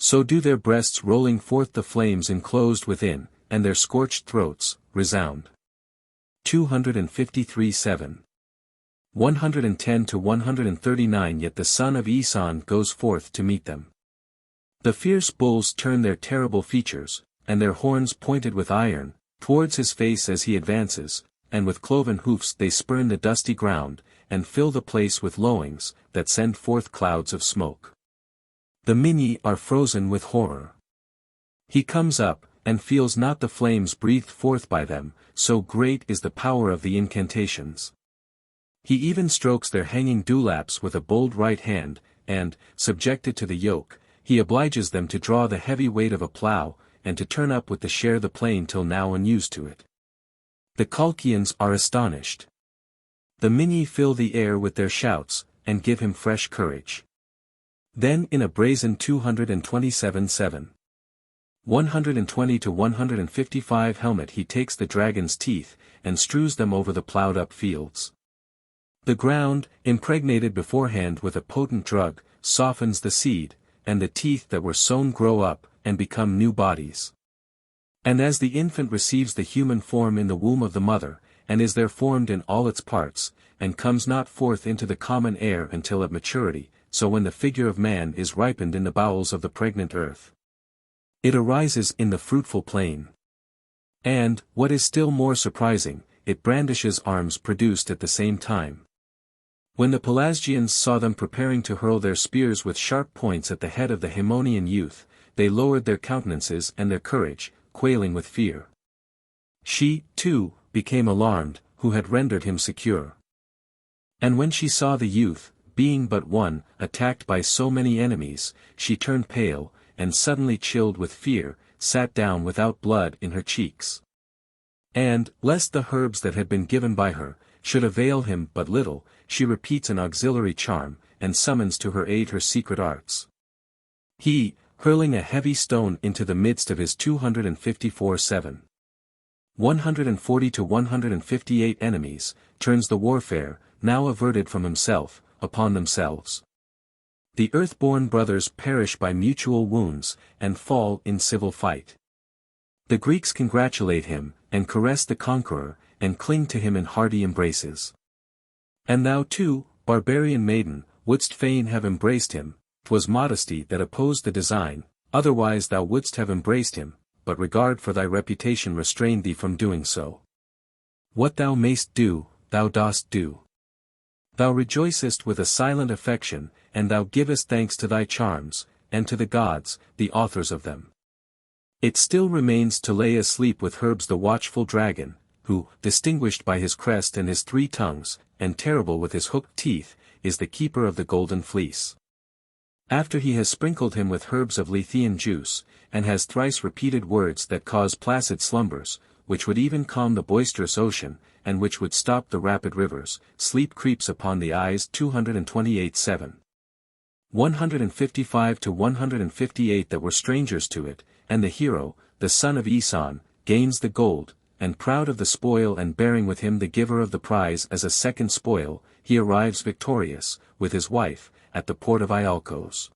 So do their breasts rolling forth the flames enclosed within, and their scorched throats, resound. 253:7. 110 to 139. Yet the son of Eson goes forth to meet them. The fierce bulls turn their terrible features, and their horns pointed with iron, towards his face as he advances, and with cloven hoofs they spurn the dusty ground, and fill the place with lowings, that send forth clouds of smoke. The Minyi are frozen with horror. He comes up, and feels not the flames breathed forth by them, so great is the power of the incantations. He even strokes their hanging dewlaps with a bold right hand, and, subjected to the yoke, he obliges them to draw the heavy weight of a plough, and to turn up with the share the plain till now unused to it. The Colchians are astonished. The Minyi fill the air with their shouts, and give him fresh courage. Then in a brazen 227:7. 120 to 155 helmet he takes the dragon's teeth, and strews them over the ploughed-up fields. The ground, impregnated beforehand with a potent drug, softens the seed, and the teeth that were sown grow up, and become new bodies. And as the infant receives the human form in the womb of the mother, and is there formed in all its parts, and comes not forth into the common air until at maturity, so when the figure of man is ripened in the bowels of the pregnant earth, it arises in the fruitful plain. And, what is still more surprising, it brandishes arms produced at the same time. When the Pelasgians saw them preparing to hurl their spears with sharp points at the head of the Haemonian youth, they lowered their countenances and their courage, quailing with fear. She, too, became alarmed, who had rendered him secure. And when she saw the youth, being but one, attacked by so many enemies, she turned pale, and suddenly chilled with fear, sat down without blood in her cheeks. And, lest the herbs that had been given by her, should avail him but little, she repeats an auxiliary charm, and summons to her aid her secret arts. He, hurling a heavy stone into the midst of his 254:7. 140 to 158 enemies, turns the warfare, now averted from himself, upon themselves. The earth-born brothers perish by mutual wounds, and fall in civil fight. The Greeks congratulate him, and caress the conqueror, and cling to him in hearty embraces. And thou too, barbarian maiden, wouldst fain have embraced him, 'twas modesty that opposed the design, otherwise thou wouldst have embraced him, but regard for thy reputation restrained thee from doing so. What thou mayst do, thou dost do. Thou rejoicest with a silent affection, and thou givest thanks to thy charms, and to the gods, the authors of them. It still remains to lay asleep with herbs the watchful dragon, who, distinguished by his crest and his 3 tongues, and terrible with his hooked teeth, is the keeper of the golden fleece. After he has sprinkled him with herbs of Lethean juice, and has thrice repeated words that cause placid slumbers, which would even calm the boisterous ocean, and which would stop the rapid rivers, sleep creeps upon the eyes 228:7. 155 to 158 that were strangers to it, and the hero, the son of Eson, gains the gold, and proud of the spoil and bearing with him the giver of the prize as a second spoil, he arrives victorious, with his wife, at the port of Iolcos.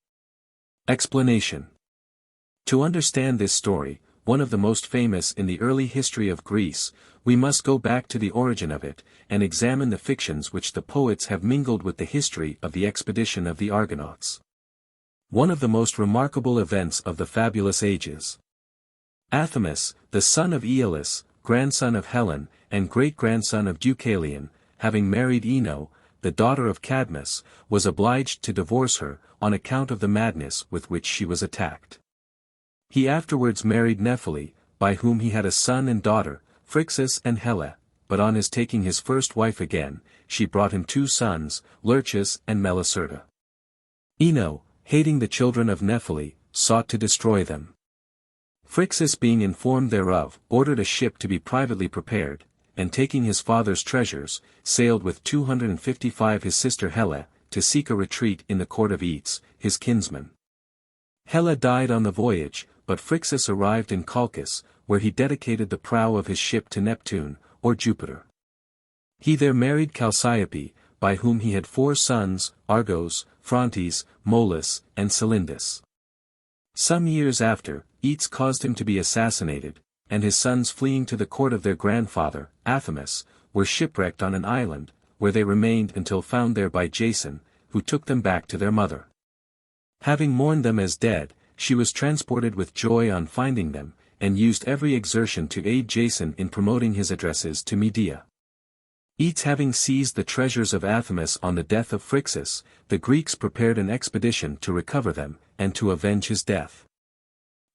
Explanation. To understand this story, one of the most famous in the early history of Greece, we must go back to the origin of it, and examine the fictions which the poets have mingled with the history of the expedition of the Argonauts. One of the most remarkable events of the fabulous ages. Athamas, the son of Aeolus, grandson of Helen, and great-grandson of Deucalion, having married Ino, the daughter of Cadmus, was obliged to divorce her, on account of the madness with which she was attacked. He afterwards married Nephele, by whom he had a son and daughter, Phrixus and Helle, but on his taking his first wife again, she brought him 2 sons, Lurchus and Melicerta. Ino, hating the children of Nephele, sought to destroy them. Phrixus being informed thereof, ordered a ship to be privately prepared, and taking his father's treasures, sailed with 255 his sister Helle, to seek a retreat in the court of Aetes, his kinsman. Helle died on the voyage, but Phrixus arrived in Colchis, where he dedicated the prow of his ship to Neptune, or Jupiter. He there married Chalciope, by whom he had 4 sons, Argos, Phrontes, Molus, and Cylindus. Some years after, Eats caused him to be assassinated, and his sons fleeing to the court of their grandfather, Athamas, were shipwrecked on an island, where they remained until found there by Jason, who took them back to their mother. Having mourned them as dead, she was transported with joy on finding them, and used every exertion to aid Jason in promoting his addresses to Medea. Eats having seized the treasures of Athamas on the death of Phrixus, the Greeks prepared an expedition to recover them, and to avenge his death.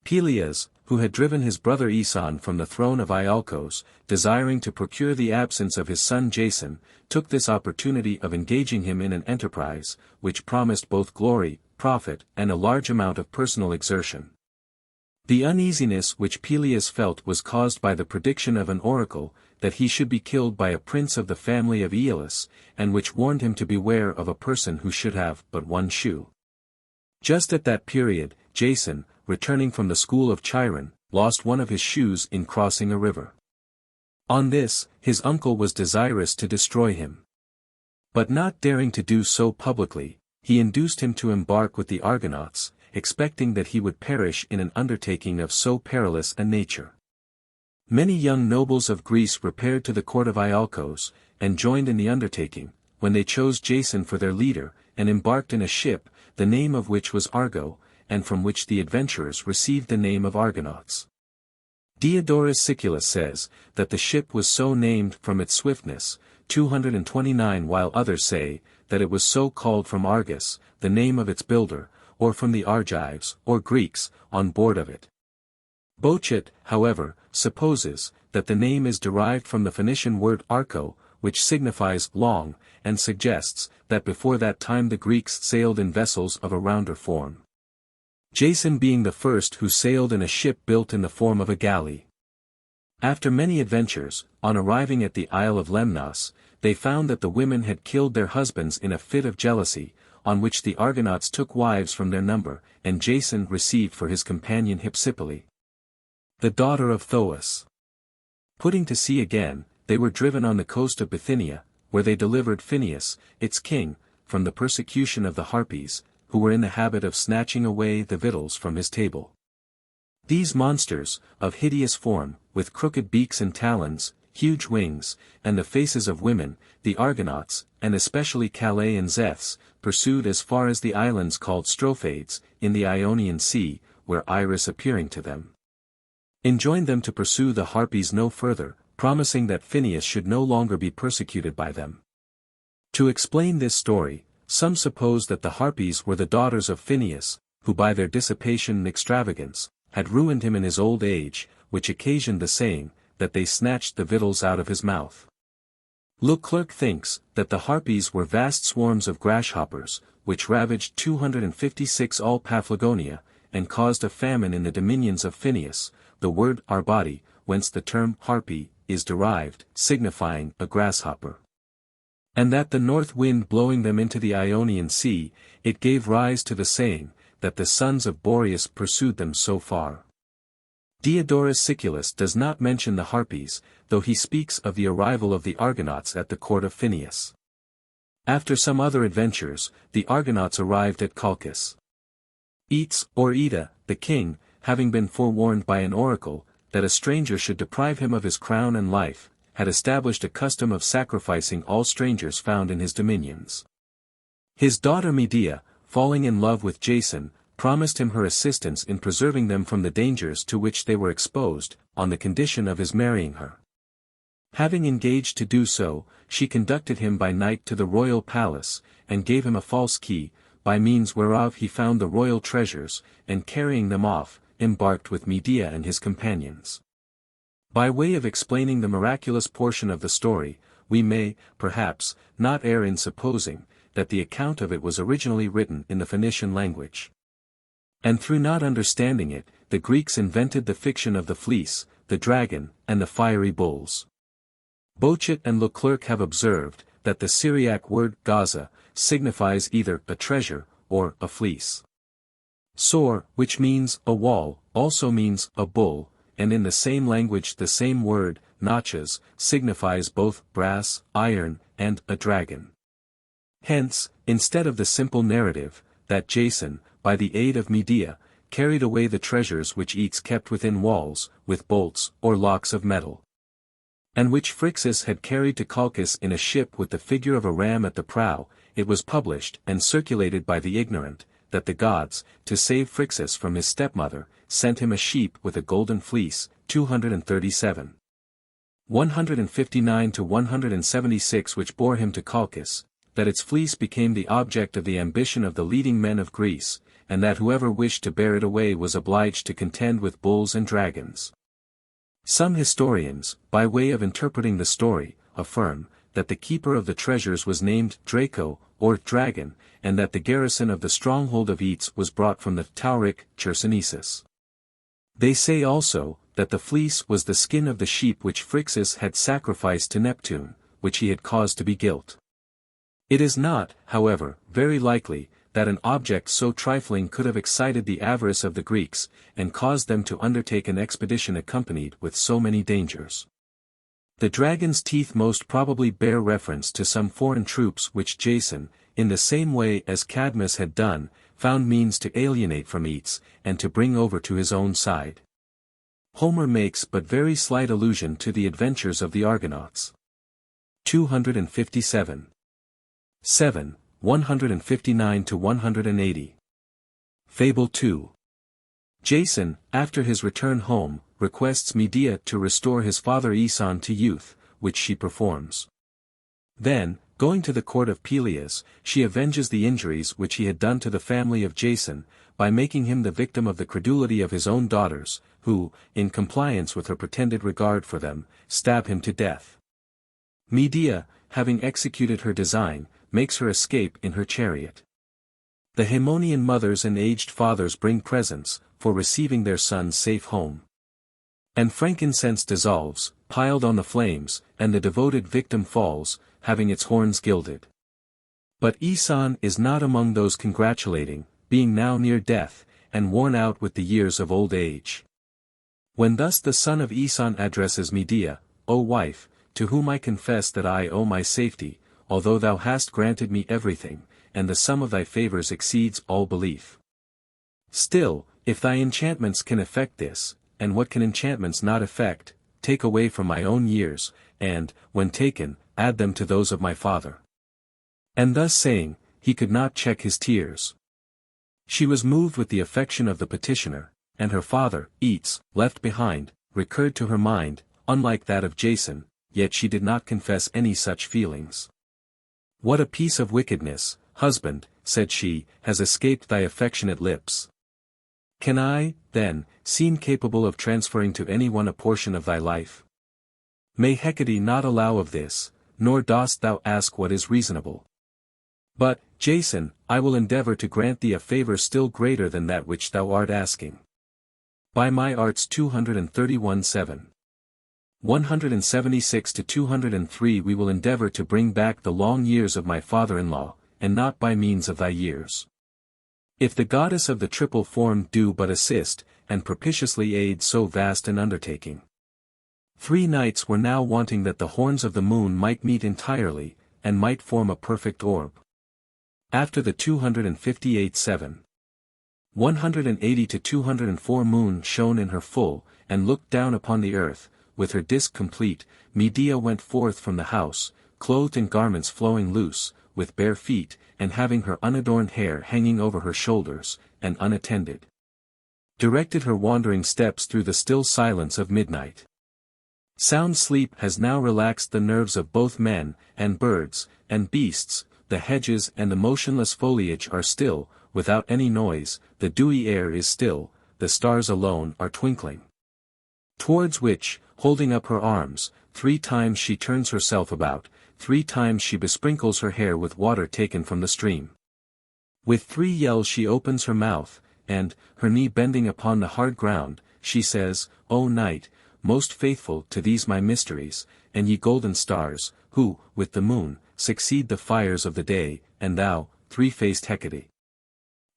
Pelias, who had driven his brother Aeson from the throne of Iolcos, desiring to procure the absence of his son Jason, took this opportunity of engaging him in an enterprise, which promised both glory, profit, and a large amount of personal exertion. The uneasiness which Pelias felt was caused by the prediction of an oracle, that he should be killed by a prince of the family of Aeolus, and which warned him to beware of a person who should have but one shoe. Just at that period, Jason, returning from the school of Chiron, lost one of his shoes in crossing a river. On this, his uncle was desirous to destroy him. But not daring to do so publicly, he induced him to embark with the Argonauts, expecting that he would perish in an undertaking of so perilous a nature. Many young nobles of Greece repaired to the court of Iolcos, and joined in the undertaking, when they chose Jason for their leader, and embarked in a ship, the name of which was Argo, and from which the adventurers received the name of Argonauts. Diodorus Siculus says, that the ship was so named from its swiftness, 229, while others say, that it was so called from Argus, the name of its builder, or from the Argives, or Greeks, on board of it. Bochet, however, supposes, that the name is derived from the Phoenician word archo, which signifies long, and suggests, that before that time the Greeks sailed in vessels of a rounder form. Jason being the first who sailed in a ship built in the form of a galley. After many adventures, on arriving at the Isle of Lemnos, they found that the women had killed their husbands in a fit of jealousy, on which the Argonauts took wives from their number, and Jason received for his companion Hypsipyle, the daughter of Thoas. Putting to sea again, they were driven on the coast of Bithynia, where they delivered Phineus, its king, from the persecution of the Harpies, who were in the habit of snatching away the victuals from his table. These monsters, of hideous form, with crooked beaks and talons, huge wings, and the faces of women, the Argonauts, and especially Calais and Zeths, pursued as far as the islands called Strophades, in the Ionian Sea, where Iris appearing to them, enjoined them to pursue the Harpies no further, promising that Phineus should no longer be persecuted by them. To explain this story, some suppose that the Harpies were the daughters of Phineus, who by their dissipation and extravagance, had ruined him in his old age, which occasioned the saying, that they snatched the victuals out of his mouth. Leclerc thinks, that the Harpies were vast swarms of grasshoppers, which ravaged 256 all Paphlagonia, and caused a famine in the dominions of Phineus, the word Arbati, whence the term harpy, is derived, signifying a grasshopper. And that the north wind blowing them into the Ionian Sea, it gave rise to the saying, that the sons of Boreas pursued them so far. Diodorus Siculus does not mention the Harpies, though he speaks of the arrival of the Argonauts at the court of Phineus. After some other adventures, the Argonauts arrived at Colchis. Eats, or Ida, the king, having been forewarned by an oracle, that a stranger should deprive him of his crown and life, had established a custom of sacrificing all strangers found in his dominions. His daughter Medea, falling in love with Jason, promised him her assistance in preserving them from the dangers to which they were exposed, on the condition of his marrying her. Having engaged to do so, she conducted him by night to the royal palace, and gave him a false key, by means whereof he found the royal treasures, and carrying them off, embarked with Medea and his companions. By way of explaining the miraculous portion of the story, we may, perhaps, not err in supposing, that the account of it was originally written in the Phoenician language. And through not understanding it, the Greeks invented the fiction of the fleece, the dragon, and the fiery bulls. Bochet and Leclerc have observed, that the Syriac word Gaza, signifies either a treasure, or a fleece. Sor, which means a wall, also means a bull, and in the same language the same word, nachas, signifies both brass, iron, and a dragon. Hence, instead of the simple narrative, that Jason, by the aid of Medea, carried away the treasures which Eats kept within walls, with bolts or locks of metal. And which Phrixus had carried to Colchis in a ship with the figure of a ram at the prow. It was published and circulated by the ignorant, that the gods, to save Phrixus from his stepmother, sent him a sheep with a golden fleece. 237. 159 to 176, which bore him to Colchis, that its fleece became the object of the ambition of the leading men of Greece, and that whoever wished to bear it away was obliged to contend with bulls and dragons. Some historians, by way of interpreting the story, affirm that the keeper of the treasures was named Draco, or Dragon, and that the garrison of the stronghold of Eats was brought from the Tauric Chersonesus. They say also, that the fleece was the skin of the sheep which Phrixus had sacrificed to Neptune, which he had caused to be gilt. It is not, however, very likely, that an object so trifling could have excited the avarice of the Greeks, and caused them to undertake an expedition accompanied with so many dangers. The dragon's teeth most probably bear reference to some foreign troops which Jason, in the same way as Cadmus had done, found means to alienate from Eats, and to bring over to his own side. Homer makes but very slight allusion to the adventures of the Argonauts. 257. 7. 159 to 180. Fable 2. Jason, after his return home, requests Medea to restore his father Aeson to youth, which she performs. Then, going to the court of Peleus, she avenges the injuries which he had done to the family of Jason, by making him the victim of the credulity of his own daughters, who, in compliance with her pretended regard for them, stab him to death. Medea, having executed her design, makes her escape in her chariot. The Haemonian mothers and aged fathers bring presents, for receiving their sons safe home. And frankincense dissolves, piled on the flames, and the devoted victim falls, having its horns gilded. But Aeson is not among those congratulating, being now near death, and worn out with the years of old age. When thus the son of Aeson addresses Medea, O wife, to whom I confess that I owe my safety, although thou hast granted me everything, and the sum of thy favors exceeds all belief. Still, if thy enchantments can effect this, and what can enchantments not effect, take away from my own years, and, when taken, add them to those of my father. And thus saying, he could not check his tears. She was moved with the affection of the petitioner, and her father, Eats, left behind, recurred to her mind, unlike that of Jason, yet she did not confess any such feelings. What a piece of wickedness, husband, said she, has escaped thy affectionate lips. Can I, then, seem capable of transferring to anyone a portion of thy life? May Hecate not allow of this, nor dost thou ask what is reasonable. But, Jason, I will endeavor to grant thee a favor still greater than that which thou art asking. By my arts 231-7. 176 to 203 we will endeavor to bring back the long years of my father-in-law, and not by means of thy years. If the goddess of the triple form do but assist, and propitiously aid so vast an undertaking. 3 nights were now wanting that the horns of the moon might meet entirely, and might form a perfect orb. After the 258-7. 180 to 204 moon shone in her full, and looked down upon the earth, with her disk complete, Medea went forth from the house, clothed in garments flowing loose, with bare feet, and having her unadorned hair hanging over her shoulders, and unattended. Directed her wandering steps through the still silence of midnight. Sound sleep has now relaxed the nerves of both men, and birds, and beasts, the hedges and the motionless foliage are still, without any noise, the dewy air is still, the stars alone are twinkling. Towards which, holding up her arms, 3 times she turns herself about, 3 times she besprinkles her hair with water taken from the stream. With 3 yells she opens her mouth, and, her knee bending upon the hard ground, she says, O night, most faithful to these my mysteries, and ye golden stars, who, with the moon, succeed the fires of the day, and thou, 3-faced Hecate,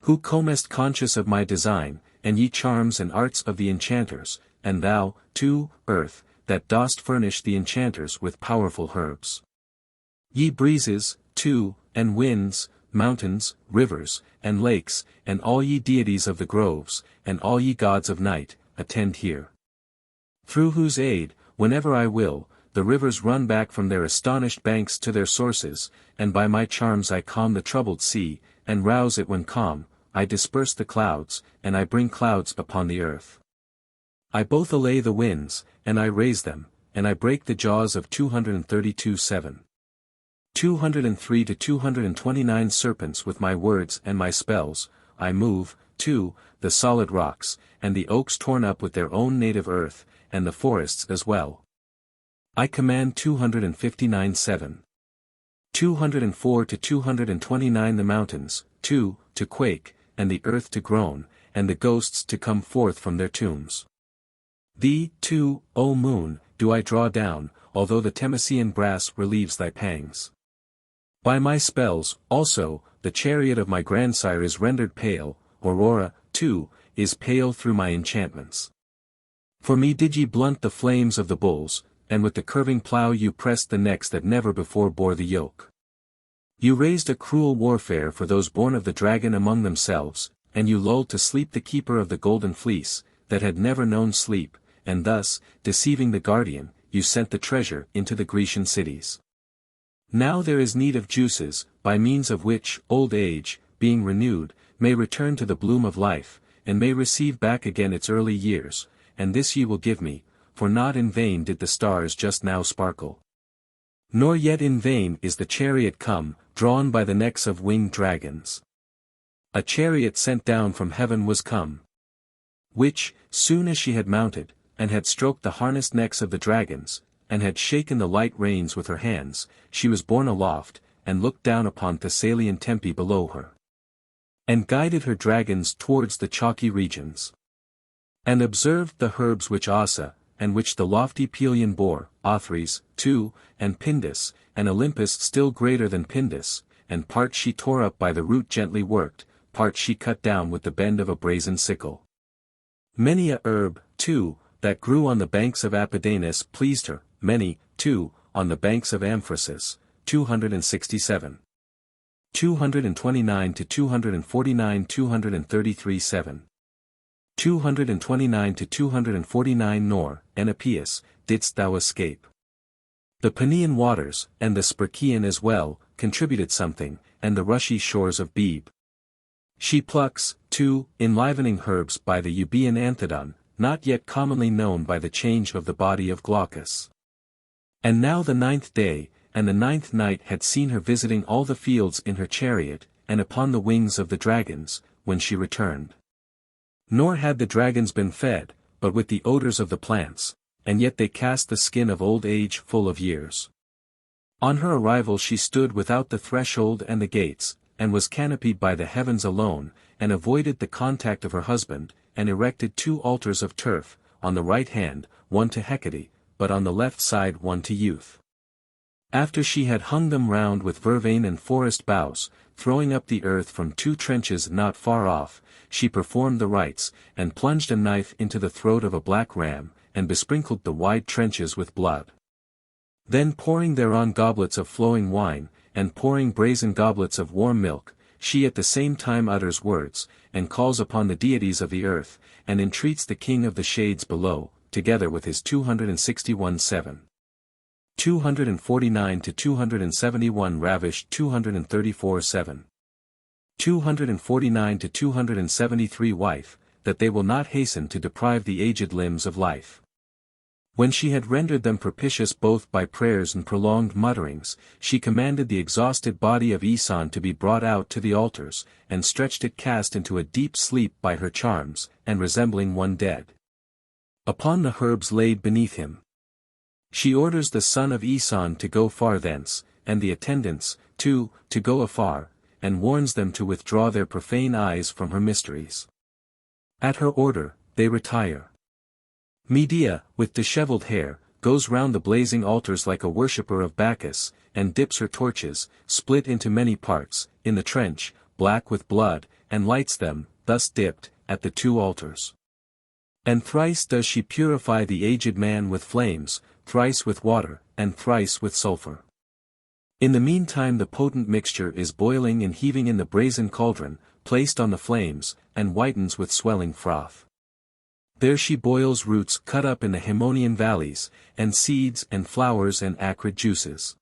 who comest conscious of my design, and ye charms and arts of the enchanters, and thou, too, earth, that dost furnish the enchanters with powerful herbs. Ye breezes, too, and winds, mountains, rivers, and lakes, and all ye deities of the groves, and all ye gods of night, attend here. Through whose aid, whenever I will, the rivers run back from their astonished banks to their sources, and by my charms I calm the troubled sea, and rouse it when calm, I disperse the clouds, and I bring clouds upon the earth. I both allay the winds, and I raise them, and I break the jaws of 232:7. 203 to 229 serpents with my words and my spells, I move, 2, the solid rocks, and the oaks torn up with their own native earth, and the forests as well. I command 259:7. 204 to 229 the mountains, 2, to quake, and the earth to groan, and the ghosts to come forth from their tombs. Thee, too, O moon, do I draw down, although the Temesian brass relieves thy pangs. By my spells, also, the chariot of my grandsire is rendered pale, Aurora, too, is pale through my enchantments. For me did ye blunt the flames of the bulls, and with the curving plough you pressed the necks that never before bore the yoke. You raised a cruel warfare for those born of the dragon among themselves, and you lulled to sleep the keeper of the golden fleece, that had never known sleep, and thus, deceiving the guardian, you sent the treasure into the Grecian cities. Now there is need of juices, by means of which old age, being renewed, may return to the bloom of life, and may receive back again its early years, and this ye will give me, for not in vain did the stars just now sparkle. Nor yet in vain is the chariot come, drawn by the necks of winged dragons. A chariot sent down from heaven was come, which, soon as she had mounted, and had stroked the harnessed necks of the dragons, and had shaken the light reins with her hands, she was borne aloft, and looked down upon Thessalian Tempe below her. And guided her dragons towards the chalky regions. And observed the herbs which Ossa, and which the lofty Pelion bore, Othries, too, and Pindus, and Olympus still greater than Pindus, and part she tore up by the root gently worked, part she cut down with the bend of a brazen sickle. Many a herb, too, that grew on the banks of Apidanus pleased her, many, too, on the banks of Amphrasis, 267. 229 to 249 233:7. 229 to 249 Nor, Enopeus, didst thou escape. The Paeanian waters, and the Spercheian as well, contributed something, and the rushy shores of Bebe. She plucks, too, enlivening herbs by the Euboean Anthedon, not yet commonly known by the change of the body of Glaucus. And now the 9th day, and the 9th night had seen her visiting all the fields in her chariot, and upon the wings of the dragons, when she returned. Nor had the dragons been fed, but with the odors of the plants, and yet they cast the skin of old age full of years. On her arrival she stood without the threshold and the gates, and was canopied by the heavens alone, and avoided the contact of her husband, and erected 2 altars of turf, on the right hand, one to Hecate, but on the left side one to Youth. After she had hung them round with vervain and forest boughs, throwing up the earth from 2 trenches not far off, she performed the rites, and plunged a knife into the throat of a black ram, and besprinkled the wide trenches with blood. Then pouring thereon goblets of flowing wine, and pouring brazen goblets of warm milk, she at the same time utters words, and calls upon the deities of the earth, and entreats the king of the shades below, together with his 261:7. 249 to 271 ravished 234:7. 249 to 273 wife, that they will not hasten to deprive the aged limbs of life. When she had rendered them propitious both by prayers and prolonged mutterings, she commanded the exhausted body of Aeson to be brought out to the altars, and stretched it cast into a deep sleep by her charms, and resembling one dead. Upon the herbs laid beneath him. She orders the son of Aeson to go far thence, and the attendants, too, to go afar, and warns them to withdraw their profane eyes from her mysteries. At her order, they retire. Medea, with dishevelled hair, goes round the blazing altars like a worshipper of Bacchus, and dips her torches, split into many parts, in the trench, black with blood, and lights them, thus dipped, at the 2 altars. And thrice does she purify the aged man with flames, thrice with water, and thrice with sulphur. In the meantime the potent mixture is boiling and heaving in the brazen cauldron, placed on the flames, and whitens with swelling froth. There she boils roots cut up in the Haemonian valleys, and seeds and flowers and acrid juices.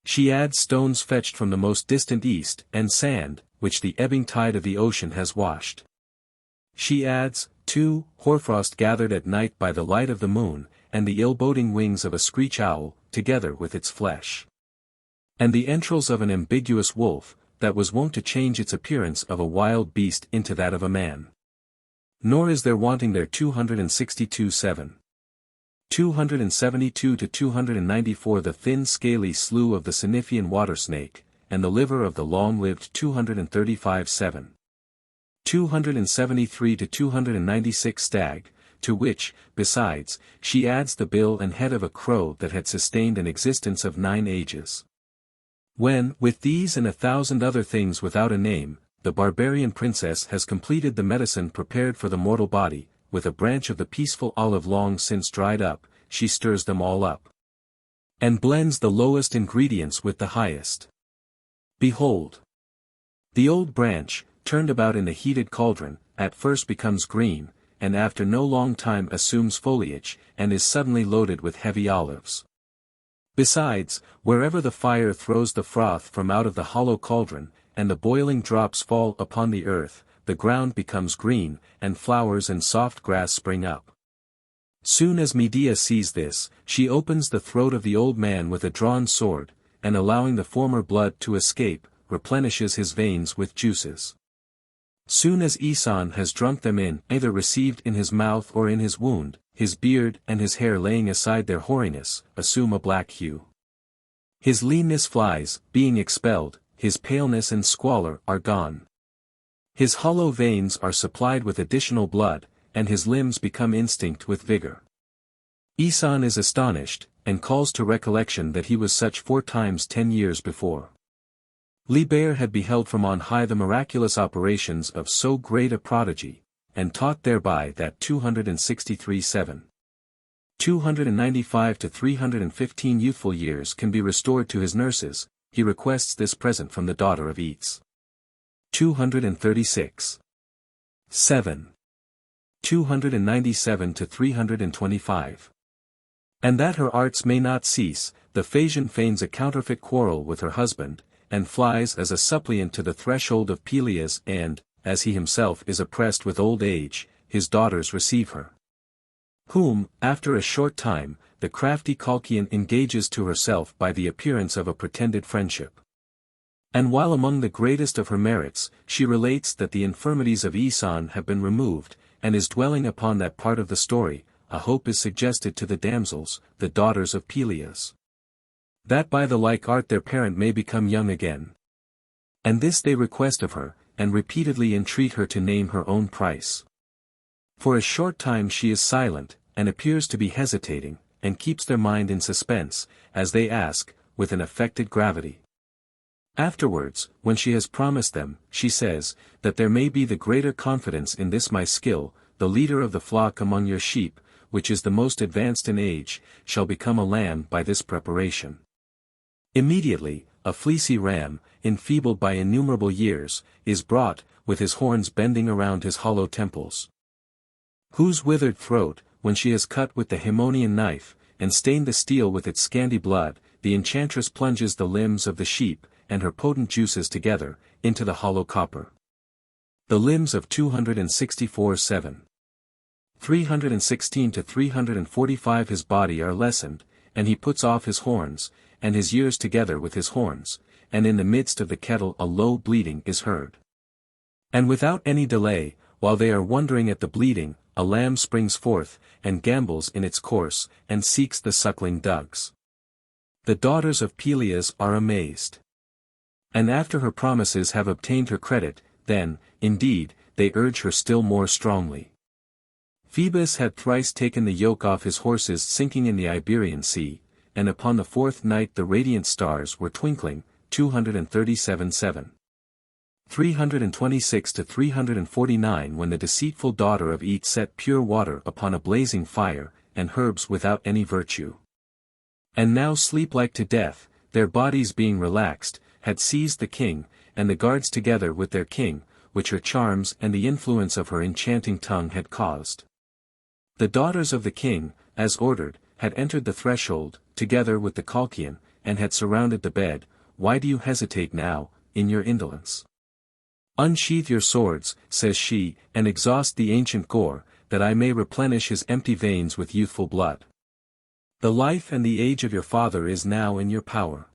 She adds stones fetched from the most distant east, and sand, which the ebbing tide of the ocean has washed. She adds, too, hoarfrost gathered at night by the light of the moon, and the ill-boding wings of a screech owl, together with its flesh. And the entrails of an ambiguous wolf, that was wont to change its appearance of a wild beast into that of a man. Nor is there wanting there 262:7. 272 to 294 the thin scaly slough of the Cyniphian water snake, and the liver of the long-lived 235:7. 273 to 296 stag, to which, besides, she adds the bill and head of a crow that had sustained an existence of 9 ages. When, with these and 1,000 other things without a name, the barbarian princess has completed the medicine prepared for the mortal body, with a branch of the peaceful olive long since dried up, she stirs them all up, and blends the lowest ingredients with the highest. Behold! The old branch, turned about in the heated cauldron, at first becomes green, and after no long time assumes foliage, and is suddenly loaded with heavy olives. Besides, wherever the fire throws the froth from out of the hollow cauldron, and the boiling drops fall upon the earth, the ground becomes green, and flowers and soft grass spring up. Soon as Medea sees this, she opens the throat of the old man with a drawn sword, and allowing the former blood to escape, replenishes his veins with juices. Soon as Aeson has drunk them in, either received in his mouth or in his wound, his beard and his hair laying aside their hoariness, assume a black hue. His leanness flies, being expelled, his paleness and squalor are gone. His hollow veins are supplied with additional blood, and his limbs become instinct with vigor. Aeson is astonished, and calls to recollection that he was such 4 times 10 years before. Liber had beheld from on high the miraculous operations of so great a prodigy, and taught thereby that 263:7. 295 to 315 youthful years can be restored to his nurses, he requests this present from the daughter of Eats. 236. 7. 297 to 325. And that her arts may not cease, the Phasian feigns a counterfeit quarrel with her husband, and flies as a suppliant to the threshold of Pelias and, as he himself is oppressed with old age, his daughters receive her. Whom, after a short time, the crafty Colchian engages to herself by the appearance of a pretended friendship. And while among the greatest of her merits, she relates that the infirmities of Aeson have been removed, and is dwelling upon that part of the story, a hope is suggested to the damsels, the daughters of Pelias, that by the like art their parent may become young again. And this they request of her, and repeatedly entreat her to name her own price. For a short time she is silent, and appears to be hesitating, and keeps their mind in suspense, as they ask, with an affected gravity. Afterwards, when she has promised them, she says, that there may be the greater confidence in this my skill, the leader of the flock among your sheep, which is the most advanced in age, shall become a lamb by this preparation. Immediately, a fleecy ram, enfeebled by innumerable years, is brought, with his horns bending around his hollow temples. Whose withered throat, when she has cut with the Haemonian knife, and stained the steel with its scanty blood, the enchantress plunges the limbs of the sheep, and her potent juices together, into the hollow copper. The limbs of 264:7. 316 to 345 his body are lessened, and he puts off his horns, and his ears together with his horns, and in the midst of the kettle a low bleating is heard. And without any delay, while they are wondering at the bleating, a lamb springs forth, and gambols in its course, and seeks the suckling dugs. The daughters of Pelias are amazed. And after her promises have obtained her credit, then, indeed, they urge her still more strongly. Phoebus had thrice taken the yoke off his horses sinking in the Iberian Sea, and upon the 4th night the radiant stars were twinkling, 237:7. 326 to 349 when the deceitful daughter of Eat set pure water upon a blazing fire, and herbs without any virtue. And now sleep like to death, their bodies being relaxed, had seized the king, and the guards together with their king, which her charms and the influence of her enchanting tongue had caused. The daughters of the king, as ordered, had entered the threshold, together with the Colchian, and had surrounded the bed. Why do you hesitate now, in your indolence? Unsheathe your swords, says she, and exhaust the ancient gore, that I may replenish his empty veins with youthful blood. The life and the age of your father is now in your power.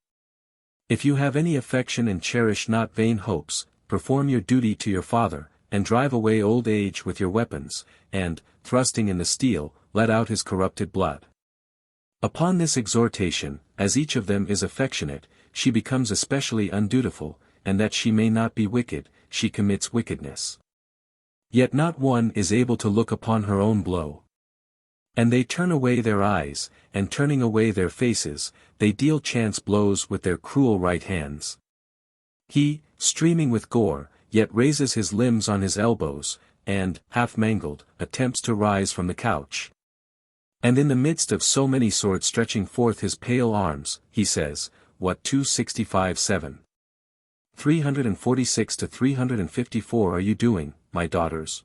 If you have any affection and cherish not vain hopes, perform your duty to your father, and drive away old age with your weapons, and, thrusting in the steel, let out his corrupted blood. Upon this exhortation, as each of them is affectionate, she becomes especially undutiful, and that she may not be wicked, she commits wickedness. Yet not one is able to look upon her own blow. And they turn away their eyes, and turning away their faces, they deal chance blows with their cruel right hands. He, streaming with gore, yet raises his limbs on his elbows, and, half mangled, attempts to rise from the couch. And in the midst of so many swords stretching forth his pale arms, he says, What 265-7. 346 to 354 are you doing, my daughters?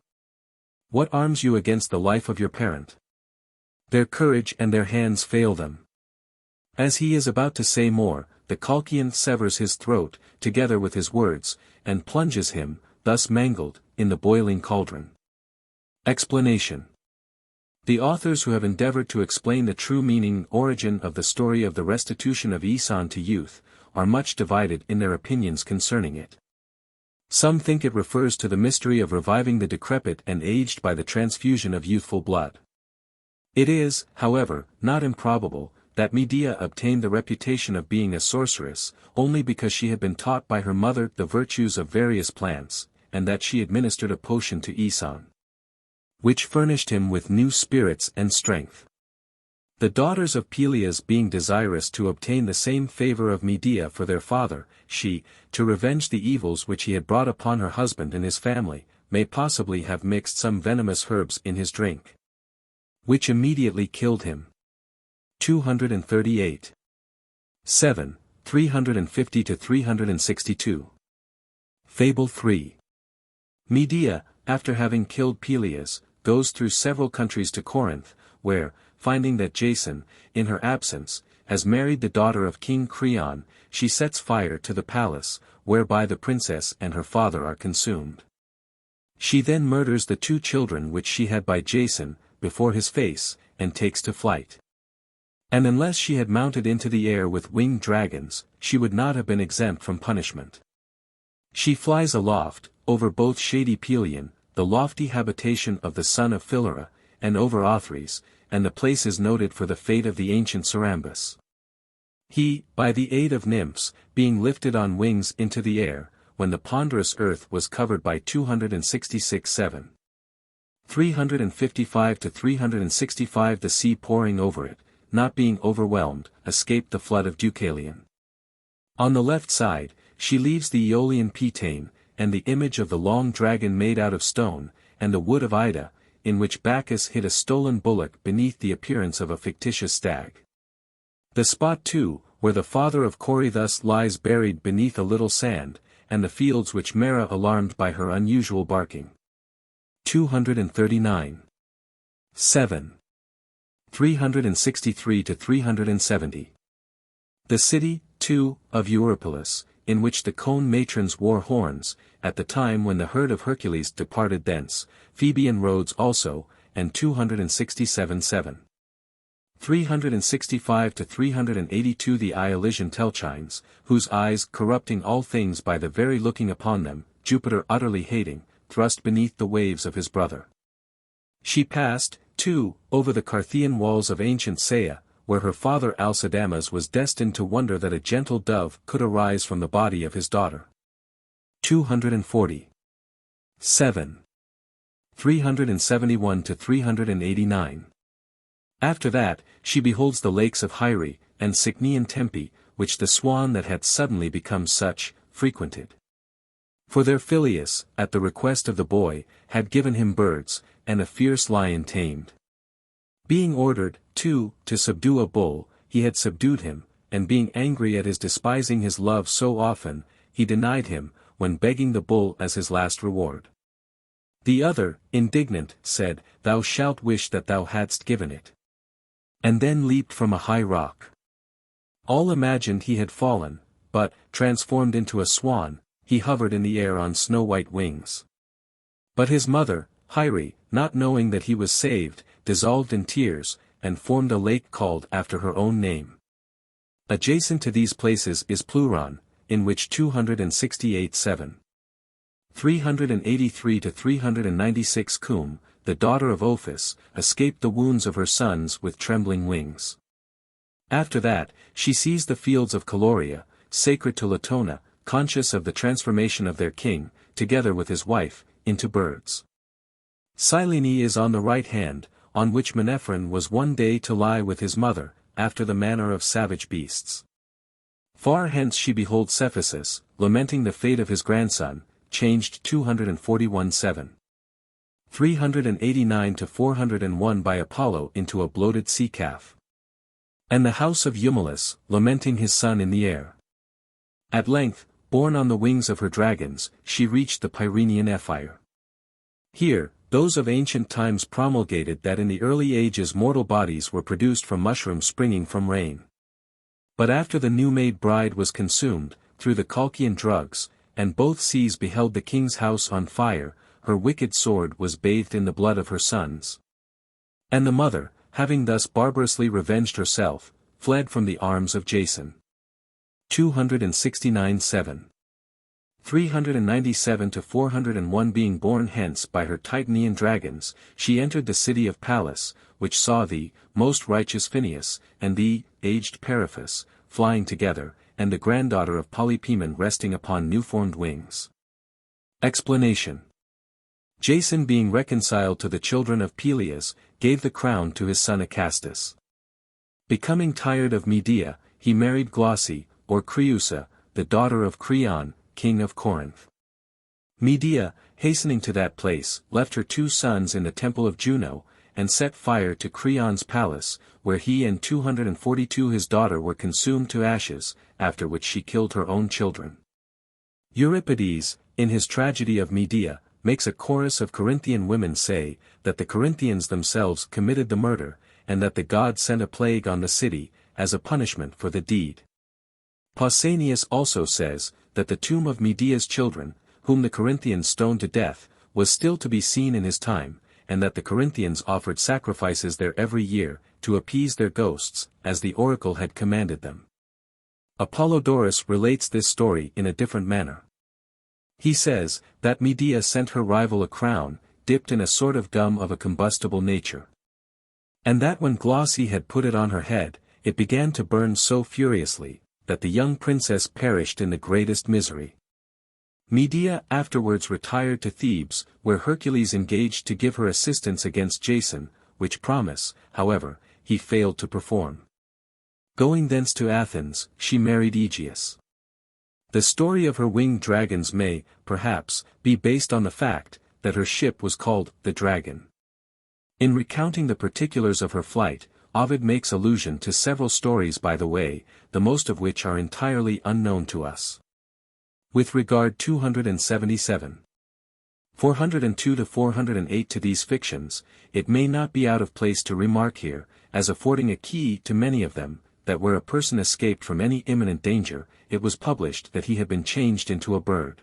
What arms you against the life of your parent? Their courage and their hands fail them. As he is about to say more, the Colchian severs his throat, together with his words, and plunges him, thus mangled, in the boiling cauldron. Explanation. The authors who have endeavored to explain the true meaning and origin of the story of the restitution of Aeson to youth, are much divided in their opinions concerning it. Some think it refers to the mystery of reviving the decrepit and aged by the transfusion of youthful blood. It is, however, not improbable, that Medea obtained the reputation of being a sorceress, only because she had been taught by her mother the virtues of various plants, and that she administered a potion to Aeson, which furnished him with new spirits and strength. The daughters of Peleus being desirous to obtain the same favor of Medea for their father, she, to revenge the evils which he had brought upon her husband and his family, may possibly have mixed some venomous herbs in his drink, which immediately killed him. 238. 7, 350 to 362. Fable 3. Medea, after having killed Peleus, goes through several countries to Corinth, where, finding that Jason, in her absence, has married the daughter of King Creon, she sets fire to the palace, whereby the princess and her father are consumed. She then murders the 2 children which she had by Jason, before his face, and takes to flight. And unless she had mounted into the air with winged dragons, she would not have been exempt from punishment. She flies aloft, over both shady Pelion, the lofty habitation of the son of Philyra, and over Othries, and the place is noted for the fate of the ancient Cerambus. He, by the aid of nymphs, being lifted on wings into the air, when the ponderous earth was covered by 266-7. 355 to 365 the sea pouring over it, not being overwhelmed, escaped the flood of Deucalion. On the left side, she leaves the Aeolian Pitane, and the image of the long dragon made out of stone, and the wood of Ida, in which Bacchus hid a stolen bullock beneath the appearance of a fictitious stag. The spot too, where the father of Corythus lies buried beneath a little sand, and the fields which Mara alarmed by her unusual barking. 239. 7. 363 to 370. The city, too, of Eurypylus, in which the Cone matrons wore horns, at the time when the herd of Hercules departed thence, Phoebean roads also, and 267-7. 365 to 382 the Ielysian Telchines, whose eyes corrupting all things by the very looking upon them, Jupiter utterly hating, thrust beneath the waves of his brother. She passed, too, over the Carthian walls of ancient Saya, where her father Alcidamas was destined to wonder that a gentle dove could arise from the body of his daughter. 240. 7. 371 to 389. After that, she beholds the lakes of Hyre, and Cycnean Tempe, which the swan that had suddenly become such, frequented. For their Phileus, at the request of the boy, had given him birds, and a fierce lion tamed. Being ordered, too, to subdue a bull, he had subdued him, and being angry at his despising his love so often, he denied him, when begging the bull as his last reward. The other, indignant, said, "Thou shalt wish that thou hadst given it." And then leaped from a high rock. All imagined he had fallen, but, transformed into a swan, he hovered in the air on snow-white wings. But his mother, Hyre, not knowing that he was saved, dissolved in tears, and formed a lake called after her own name. Adjacent to these places is Pleuron, in which 268-7. 383 to 396 Cum, the daughter of Ophis, escaped the wounds of her sons with trembling wings. After that, she seized the fields of Caloria, sacred to Latona, conscious of the transformation of their king, together with his wife, into birds. Cyllene is on the right hand, on which Menephron was one day to lie with his mother, after the manner of savage beasts. Far hence she beholds Cephisus, lamenting the fate of his grandson, changed 241-7. 389 to 401 by Apollo into a bloated sea calf. And the house of Eumelus, lamenting his son in the air. At length, borne on the wings of her dragons, she reached the Pyrenean Ephyre. Here, those of ancient times promulgated that in the early ages mortal bodies were produced from mushrooms springing from rain. But after the new-made bride was consumed, through the Colchian drugs, and both seas beheld the king's house on fire, her wicked sword was bathed in the blood of her sons. And the mother, having thus barbarously revenged herself, fled from the arms of Jason. 269-7. 397 to 401 Being borne hence by her Titanian dragons, she entered the city of Pallas, which saw the most righteous Phineus, and the aged Periphas, flying together, and the granddaughter of Polypemon resting upon new-formed wings. Explanation. Jason, being reconciled to the children of Peleus, gave the crown to his son Acastus. Becoming tired of Medea, he married Glauce, or Creusa, the daughter of Creon, king of Corinth. Medea, hastening to that place, left her 2 sons in the temple of Juno, and set fire to Creon's palace, where he and 242 his daughter were consumed to ashes, after which she killed her own children. Euripides, in his tragedy of Medea, makes a chorus of Corinthian women say, that the Corinthians themselves committed the murder, and that the gods sent a plague on the city, as a punishment for the deed. Pausanias also says, that the tomb of Medea's children, whom the Corinthians stoned to death, was still to be seen in his time, and that the Corinthians offered sacrifices there every year, to appease their ghosts, as the oracle had commanded them. Apollodorus relates this story in a different manner. He says, that Medea sent her rival a crown, dipped in a sort of gum of a combustible nature. And that when Glauce had put it on her head, it began to burn so furiously, that the young princess perished in the greatest misery. Medea afterwards retired to Thebes, where Hercules engaged to give her assistance against Jason, which promise, however, he failed to perform. Going thence to Athens, she married Aegeus. The story of her winged dragons may, perhaps, be based on the fact, that her ship was called the Dragon. In recounting the particulars of her flight, Ovid makes allusion to several stories by the way, the most of which are entirely unknown to us. With regard 277. 402 to 408 to these fictions, it may not be out of place to remark here, as affording a key to many of them, that where a person escaped from any imminent danger, it was published that he had been changed into a bird.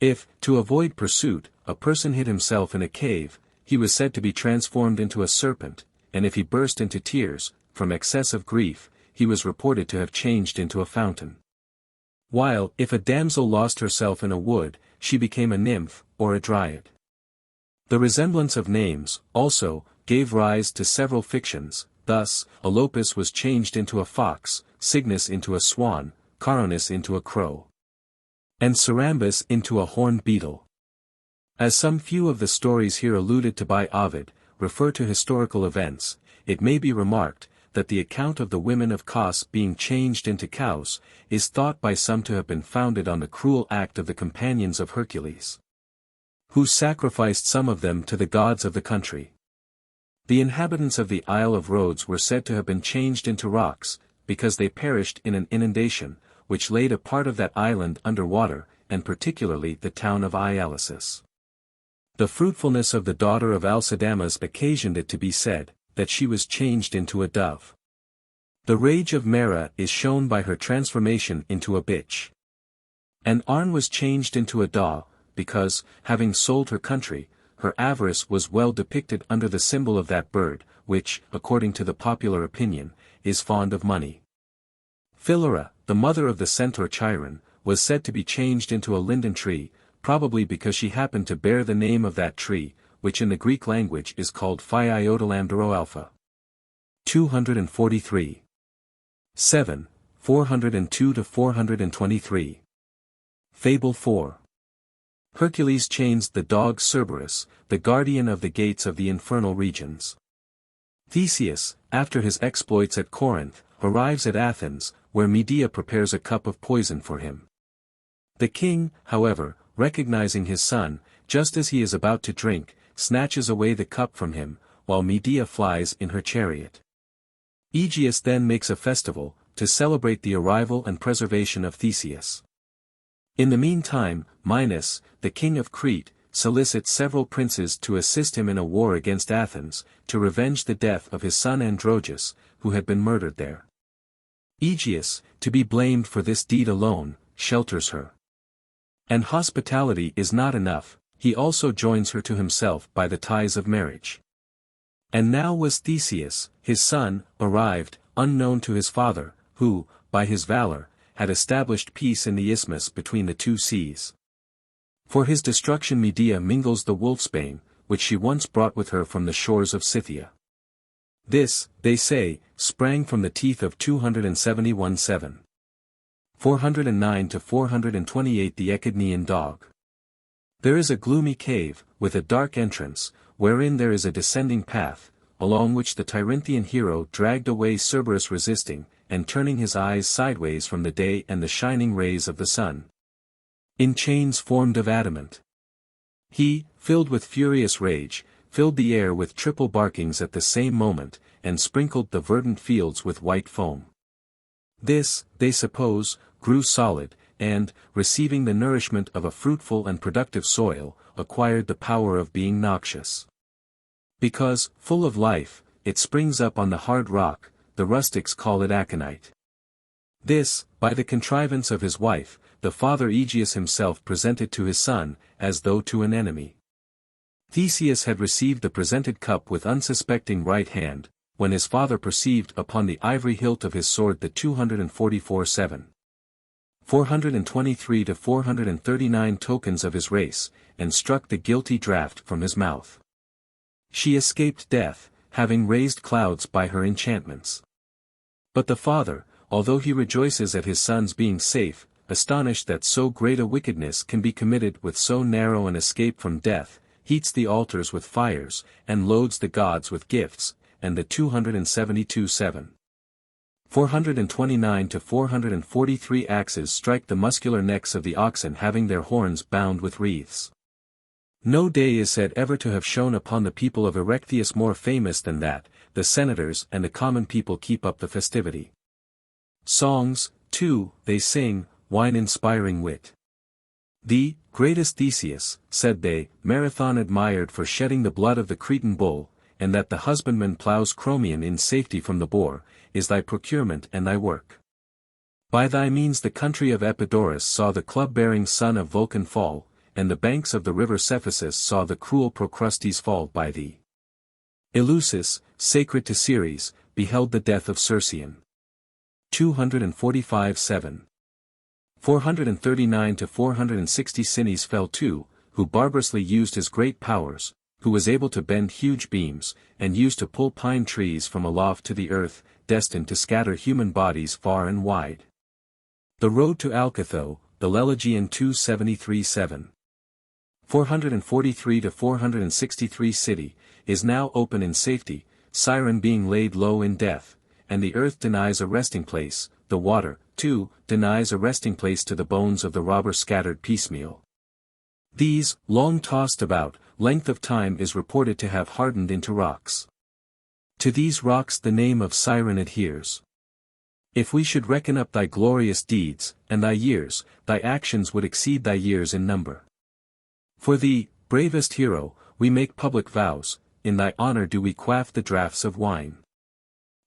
If, to avoid pursuit, a person hid himself in a cave, he was said to be transformed into a serpent, and if he burst into tears, from excess of grief, he was reported to have changed into a fountain. While, if a damsel lost herself in a wood, she became a nymph, or a dryad. The resemblance of names, also, gave rise to several fictions, thus, Olopus was changed into a fox, Cygnus into a swan, Caronis into a crow, and Cerambus into a horned beetle. As some few of the stories here alluded to by Ovid, refer to historical events, it may be remarked, that the account of the women of Kos being changed into cows, is thought by some to have been founded on the cruel act of the companions of Hercules, who sacrificed some of them to the gods of the country. The inhabitants of the Isle of Rhodes were said to have been changed into rocks, because they perished in an inundation, which laid a part of that island under water, and particularly the town of Ialysus. The fruitfulness of the daughter of Alcidamas occasioned it to be said, that she was changed into a dove. The rage of Mera is shown by her transformation into a bitch. And Arn was changed into a daw, because, having sold her country, her avarice was well depicted under the symbol of that bird, which, according to the popular opinion, is fond of money. Philura, the mother of the centaur Chiron, was said to be changed into a linden tree, probably because she happened to bear the name of that tree, which in the Greek language is called Phiotolamdoroalpha. 243. 7, 402–423. Fable 4. Hercules chains the dog Cerberus, the guardian of the gates of the infernal regions. Theseus, after his exploits at Corinth, arrives at Athens, where Medea prepares a cup of poison for him. The king, however, recognizing his son, just as he is about to drink, snatches away the cup from him, while Medea flies in her chariot. Aegeus then makes a festival, to celebrate the arrival and preservation of Theseus. In the meantime, Minos, the king of Crete, solicits several princes to assist him in a war against Athens, to revenge the death of his son Androgeus, who had been murdered there. Aegeus, to be blamed for this deed alone, shelters her. And hospitality is not enough, he also joins her to himself by the ties of marriage. And now was Theseus, his son, arrived, unknown to his father, who, by his valor, had established peace in the isthmus between the two seas. For his destruction Medea mingles the wolfsbane, which she once brought with her from the shores of Scythia. This, they say, sprang from the teeth of 271-7. 409–428 The Echidnean dog. There is a gloomy cave, with a dark entrance, wherein there is a descending path, along which the Tyrinthian hero dragged away Cerberus resisting, and turning his eyes sideways from the day and the shining rays of the sun. In chains formed of adamant. He, filled with furious rage, filled the air with triple barkings at the same moment, and sprinkled the verdant fields with white foam. This, they suppose, grew solid, and, receiving the nourishment of a fruitful and productive soil, acquired the power of being noxious. Because, full of life, it springs up on the hard rock, the rustics call it aconite. This, by the contrivance of his wife, the father Aegeus himself presented to his son, as though to an enemy. Theseus had received the presented cup with unsuspecting right hand, when his father perceived upon the ivory hilt of his sword the 244-7. 423–439 tokens of his race, and struck the guilty draught from his mouth. She escaped death, having raised clouds by her enchantments. But the father, although he rejoices at his son's being safe, astonished that so great a wickedness can be committed with so narrow an escape from death, heats the altars with fires, and loads the gods with gifts, and the 272-7. 429–443 axes strike the muscular necks of the oxen having their horns bound with wreaths. No day is said ever to have shone upon the people of Erechtheus more famous than that, the senators and the common people keep up the festivity. Songs, too, they sing, wine-inspiring wit. The greatest Theseus, said they, Marathon admired for shedding the blood of the Cretan bull, and that the husbandman ploughs Chromion in safety from the boar, is thy procurement and thy work. By thy means the country of Epidaurus saw the club-bearing son of Vulcan fall, and the banks of the river Cephisus saw the cruel Procrustes fall by thee. Eleusis, sacred to Ceres, beheld the death of Circean. 245-7. 439–460 Cines fell too, who barbarously used his great powers, who was able to bend huge beams, and used to pull pine trees from aloft to the earth, destined to scatter human bodies far and wide. The road to Alcatho, the Lelegian 273-7. 443–463 City, is now open in safety, Siren being laid low in death, and the earth denies a resting place, the water, too, denies a resting place to the bones of the robber scattered piecemeal. These, long tossed about, length of time is reported to have hardened into rocks. To these rocks the name of Siren adheres. If we should reckon up thy glorious deeds, and thy years, thy actions would exceed thy years in number. For thee, bravest hero, we make public vows, in thy honor do we quaff the draughts of wine.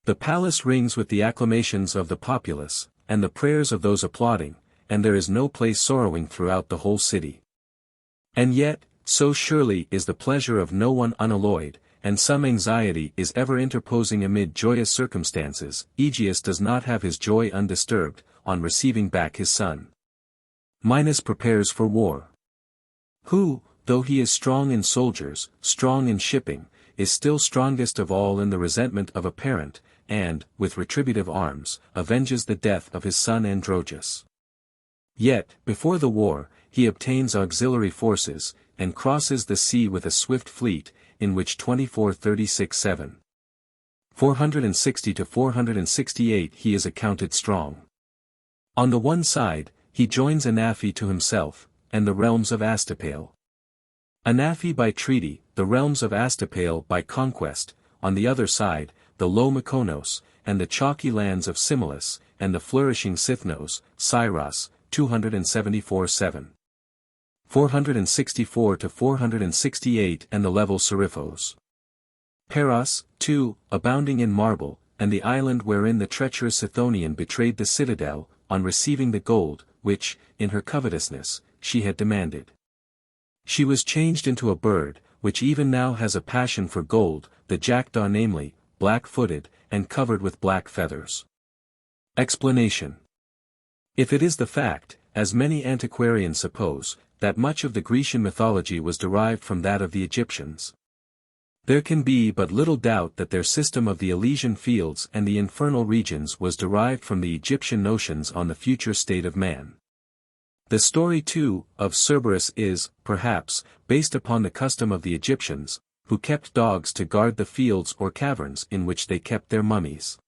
The palace rings with the acclamations of the populace, and the prayers of those applauding, and there is no place sorrowing throughout the whole city. And yet, so surely is the pleasure of no one unalloyed, and some anxiety is ever interposing amid joyous circumstances. Aegeus does not have his joy undisturbed, on receiving back his son. Minos prepares for war. Who, though he is strong in soldiers, strong in shipping, is still strongest of all in the resentment of a parent, and, with retributive arms, avenges the death of his son Androgeus. Yet, before the war, he obtains auxiliary forces, and crosses the sea with a swift fleet, in which 24:36-7. 460 to 468 he is accounted strong. On the one side, he joins Anaphe to himself, and the realms of Astapale. Anaphe by treaty, the realms of Astapale by conquest, on the other side, the low Mykonos, and the chalky lands of Simois, and the flourishing Sithnos, Syros, 274-7. 464 to 468 and the level Seriphos. Paros, too, abounding in marble, and the island wherein the treacherous Sithonian betrayed the citadel, on receiving the gold, which, in her covetousness, she had demanded. She was changed into a bird, which even now has a passion for gold, the jackdaw namely, black-footed, and covered with black feathers. Explanation. If it is the fact, as many antiquarians suppose, that much of the Grecian mythology was derived from that of the Egyptians, there can be but little doubt that their system of the Elysian fields and the infernal regions was derived from the Egyptian notions on the future state of man. The story, too, of Cerberus is, perhaps, based upon the custom of the Egyptians, who kept dogs to guard the fields or caverns in which they kept their mummies.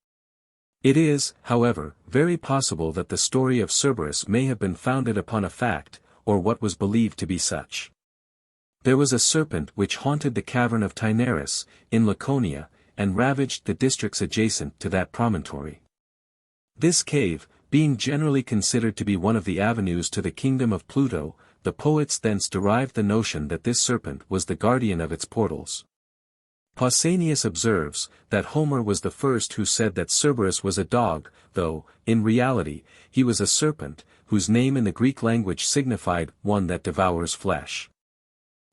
It is, however, very possible that the story of Cerberus may have been founded upon a fact, or what was believed to be such. There was a serpent which haunted the cavern of Taenarus, in Laconia, and ravaged the districts adjacent to that promontory. This cave, being generally considered to be one of the avenues to the kingdom of Pluto, the poets thence derived the notion that this serpent was the guardian of its portals. Pausanias observes, that Homer was the first who said that Cerberus was a dog, though, in reality, he was a serpent, whose name in the Greek language signified one that devours flesh.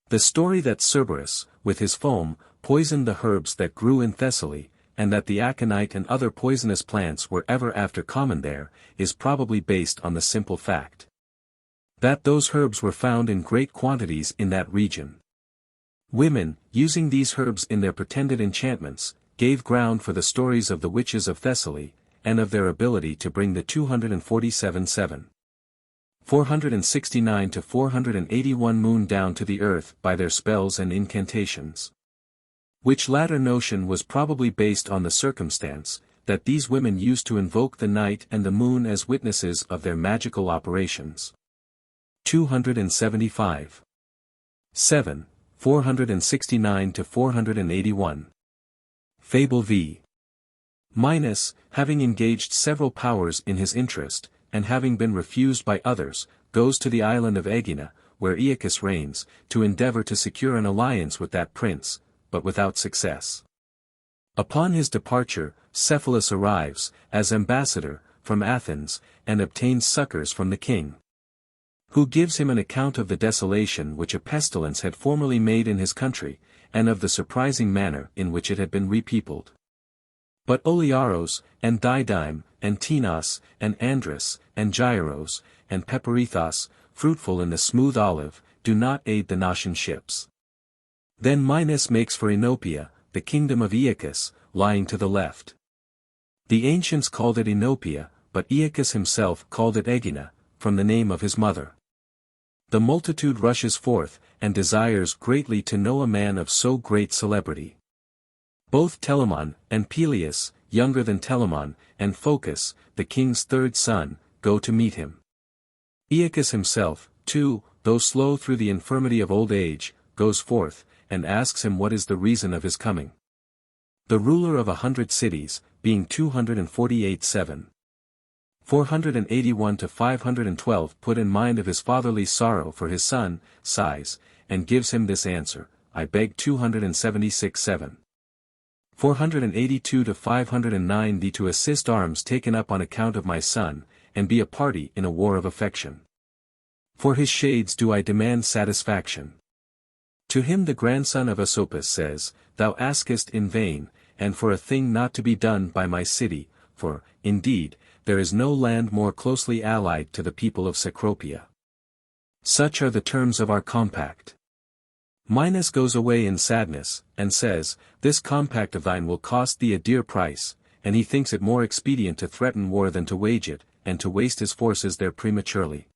The story that Cerberus, with his foam, poisoned the herbs that grew in Thessaly, and that the aconite and other poisonous plants were ever after common there, is probably based on the simple fact that those herbs were found in great quantities in that region. Women, using these herbs in their pretended enchantments, gave ground for the stories of the witches of Thessaly, and of their ability to bring the 247-7. 469 to 481 moon down to the earth by their spells and incantations. Which latter notion was probably based on the circumstance, that these women used to invoke the night and the moon as witnesses of their magical operations. 275. 7. 469 to 481. Fable v. Minos, having engaged several powers in his interest, and having been refused by others, goes to the island of Aegina, where Aeacus reigns, to endeavor to secure an alliance with that prince, but without success. Upon his departure, Cephalus arrives, as ambassador, from Athens, and obtains succors from the king, who gives him an account of the desolation which a pestilence had formerly made in his country, and of the surprising manner in which it had been repeopled. But Oliaros, and Didyme, and Tinos, and Andrus, and Gyros, and Peperethos, fruitful in the smooth olive, do not aid the Nautian ships. Then Minos makes for Oenopia, the kingdom of Aeacus, lying to the left. The ancients called it Oenopia, but Aeacus himself called it Aegina, from the name of his mother. The multitude rushes forth, and desires greatly to know a man of so great celebrity. Both Telamon, and Peleus, younger than Telamon, and Phocus, the king's third son, go to meet him. Aeacus himself, too, though slow through the infirmity of old age, goes forth, and asks him what is the reason of his coming. The ruler of 100 cities, being 248-7. 481 to 512 put in mind of his fatherly sorrow for his son, sighs, and gives him this answer, I beg 276-7. 482 to 509 thee to assist arms taken up on account of my son, and be a party in a war of affection. For his shades do I demand satisfaction. To him the grandson of Asopus says, Thou askest in vain, and for a thing not to be done by my city, for, indeed, there is no land more closely allied to the people of Cecropia. Such are the terms of our compact. Minos goes away in sadness, and says, This compact of thine will cost thee a dear price, and he thinks it more expedient to threaten war than to wage it, and to waste his forces there prematurely.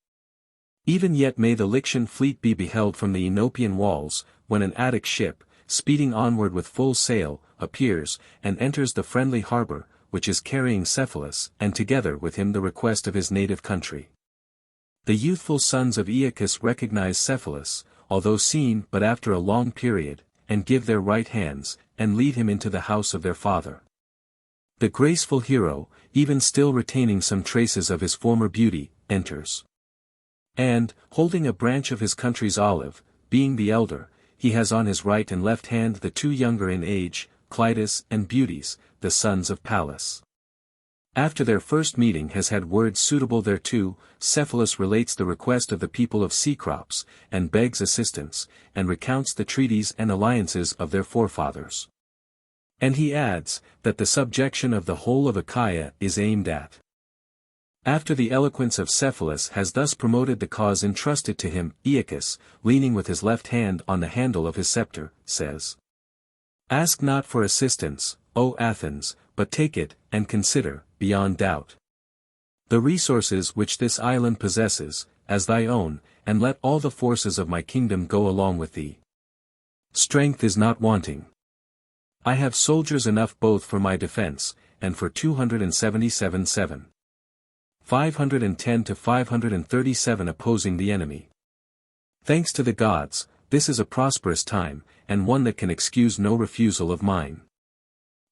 Even yet may the Lycian fleet be beheld from the Enopian walls, when an Attic ship, speeding onward with full sail, appears, and enters the friendly harbour, which is carrying Cephalus, and together with him the request of his native country. The youthful sons of Aeacus recognize Cephalus, although seen but after a long period, and give their right hands, and lead him into the house of their father. The graceful hero, even still retaining some traces of his former beauty, enters. And, holding a branch of his country's olive, being the elder, he has on his right and left hand the two younger in age, Clitus and Butes, the sons of Pallas. After their first meeting has had words suitable thereto, Cephalus relates the request of the people of Cecrops, and begs assistance, and recounts the treaties and alliances of their forefathers. And he adds, that the subjection of the whole of Achaia is aimed at. After the eloquence of Cephalus has thus promoted the cause entrusted to him, Aeacus, leaning with his left hand on the handle of his scepter, says, Ask not for assistance, O Athens, but take it, and consider, beyond doubt, the resources which this island possesses, as thy own, and let all the forces of my kingdom go along with thee. Strength is not wanting. I have soldiers enough both for my defense, and for 277-7. 510 to 537 opposing the enemy. Thanks to the gods, this is a prosperous time, and one that can excuse no refusal of mine.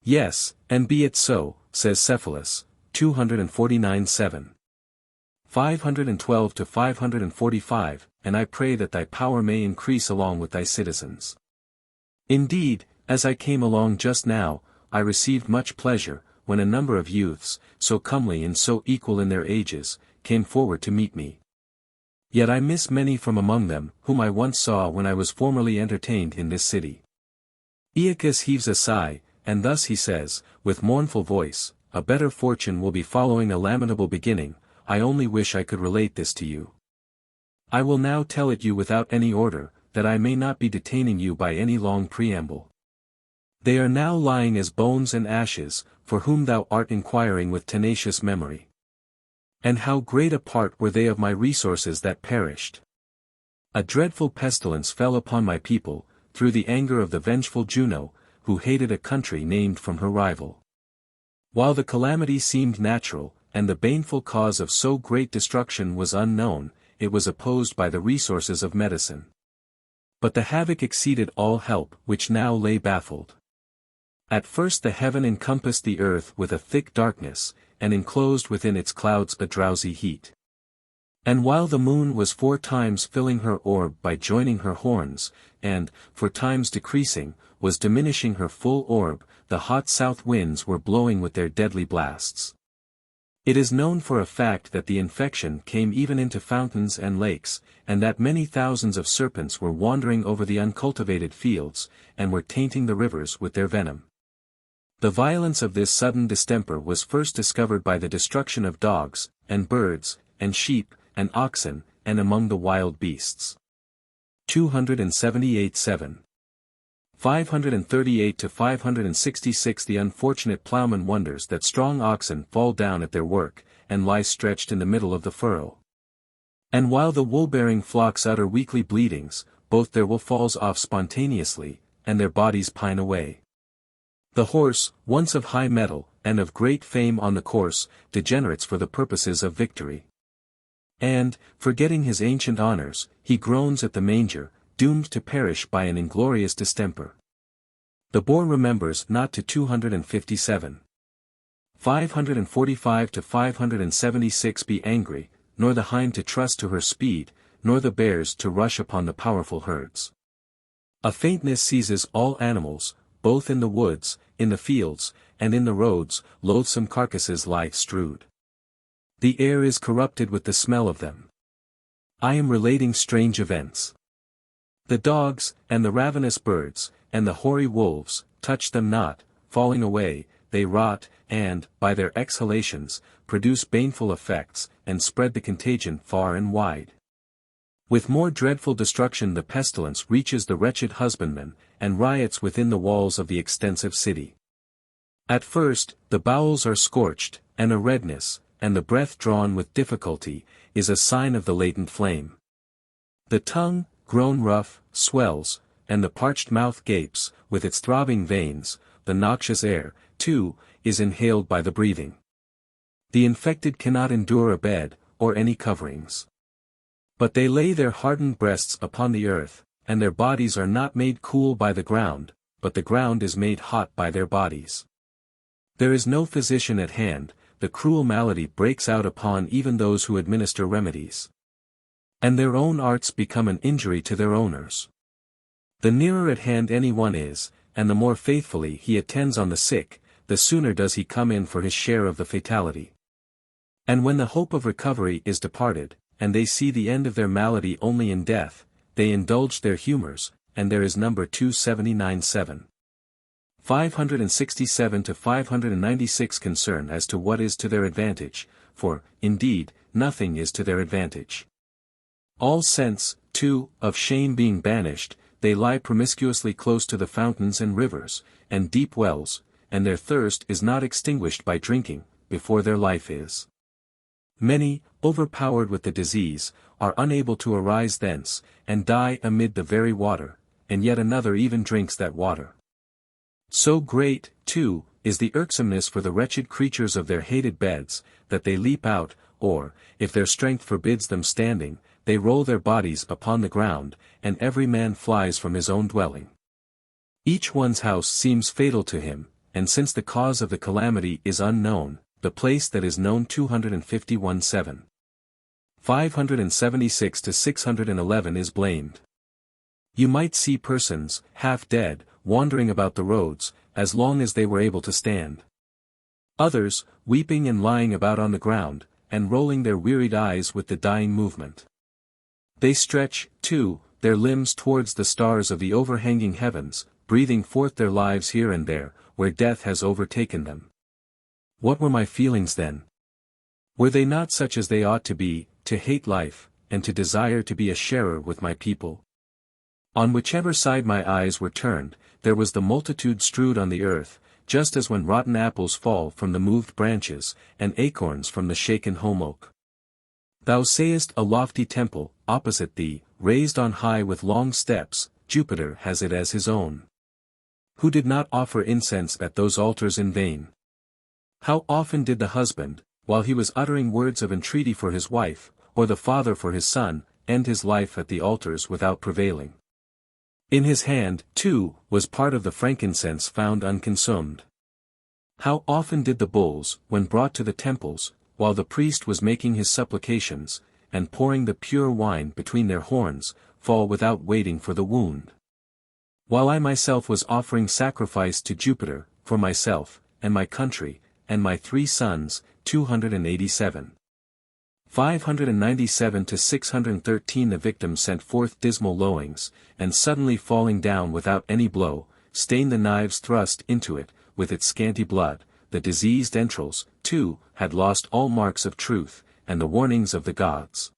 Yes, and be it so, says Cephalus, 249-7. 512 to 545, and I pray that thy power may increase along with thy citizens. Indeed, as I came along just now, I received much pleasure, when a number of youths, so comely and so equal in their ages, came forward to meet me. Yet I miss many from among them, whom I once saw when I was formerly entertained in this city. Aeacus heaves a sigh, and thus he says, with mournful voice, A better fortune will be following a lamentable beginning, I only wish I could relate this to you. I will now tell it you without any order, that I may not be detaining you by any long preamble. They are now lying as bones and ashes, for whom thou art inquiring with tenacious memory. And how great a part were they of my resources that perished? A dreadful pestilence fell upon my people, through the anger of the vengeful Juno, who hated a country named from her rival. While the calamity seemed natural, and the baneful cause of so great destruction was unknown, it was opposed by the resources of medicine. But the havoc exceeded all help, which now lay baffled. At first the heaven encompassed the earth with a thick darkness, and enclosed within its clouds a drowsy heat. And while the moon was 4 times filling her orb by joining her horns, and, for times decreasing, was diminishing her full orb, the hot south winds were blowing with their deadly blasts. It is known for a fact that the infection came even into fountains and lakes, and that many thousands of serpents were wandering over the uncultivated fields, and were tainting the rivers with their venom. The violence of this sudden distemper was first discovered by the destruction of dogs, and birds, and sheep, and oxen, and among the wild beasts. 278-7. 538 to 566 The unfortunate ploughman wonders that strong oxen fall down at their work, and lie stretched in the middle of the furrow. And while the wool-bearing flocks utter weekly bleatings, both their wool falls off spontaneously, and their bodies pine away. The horse, once of high mettle, and of great fame on the course, degenerates for the purposes of victory. And, forgetting his ancient honors, he groans at the manger, doomed to perish by an inglorious distemper. The boar remembers not to 257. 545 to 576 Be angry, nor the hind to trust to her speed, nor the bears to rush upon the powerful herds. A faintness seizes all animals, both in the woods, in the fields, and in the roads, loathsome carcasses lie strewed. The air is corrupted with the smell of them. I am relating strange events. The dogs, and the ravenous birds, and the hoary wolves, touch them not, falling away, they rot, and, by their exhalations, produce baneful effects, and spread the contagion far and wide. With more dreadful destruction the pestilence reaches the wretched husbandman, and riots within the walls of the extensive city. At first, the bowels are scorched, and a redness, and the breath drawn with difficulty, is a sign of the latent flame. The tongue, grown rough, swells, and the parched mouth gapes, with its throbbing veins, the noxious air, too, is inhaled by the breathing. The infected cannot endure a bed, or any coverings. But they lay their hardened breasts upon the earth, and their bodies are not made cool by the ground, but the ground is made hot by their bodies. There is no physician at hand, the cruel malady breaks out upon even those who administer remedies. And their own arts become an injury to their owners. The nearer at hand any one is, and the more faithfully he attends on the sick, the sooner does he come in for his share of the fatality. And when the hope of recovery is departed, and they see the end of their malady only in death, they indulge their humors, and there is number 279-7. 567 to 596 concern as to what is to their advantage, for, indeed, nothing is to their advantage. All sense, too, of shame being banished, they lie promiscuously close to the fountains and rivers, and deep wells, and their thirst is not extinguished by drinking, before their life is. Many, overpowered with the disease, are unable to arise thence, and die amid the very water, and yet another even drinks that water. So great, too, is the irksomeness for the wretched creatures of their hated beds, that they leap out, or, if their strength forbids them standing, they roll their bodies upon the ground, and every man flies from his own dwelling. Each one's house seems fatal to him, and since the cause of the calamity is unknown, the place that is known 251-7. 576 to 611 is blamed. You might see persons, half dead, wandering about the roads, as long as they were able to stand. Others, weeping and lying about on the ground, and rolling their wearied eyes with the dying movement. They stretch, too, their limbs towards the stars of the overhanging heavens, breathing forth their lives here and there, where death has overtaken them. What were my feelings then? Were they not such as they ought to be, to hate life, and to desire to be a sharer with my people? On whichever side my eyes were turned, there was the multitude strewed on the earth, just as when rotten apples fall from the moved branches, and acorns from the shaken holm oak. Thou sayest a lofty temple, opposite thee, raised on high with long steps, Jupiter has it as his own. Who did not offer incense at those altars in vain? How often did the husband, while he was uttering words of entreaty for his wife, or the father for his son, end his life at the altars without prevailing? In his hand, too, was part of the frankincense found unconsumed. How often did the bulls, when brought to the temples, while the priest was making his supplications, and pouring the pure wine between their horns, fall without waiting for the wound? While I myself was offering sacrifice to Jupiter, for myself, and my country, and my 3 sons, 287. 597 to 613 The victim sent forth dismal lowings, and suddenly falling down without any blow, stained the knives thrust into it, with its scanty blood. The diseased entrails, too, had lost all marks of truth, and the warnings of the gods.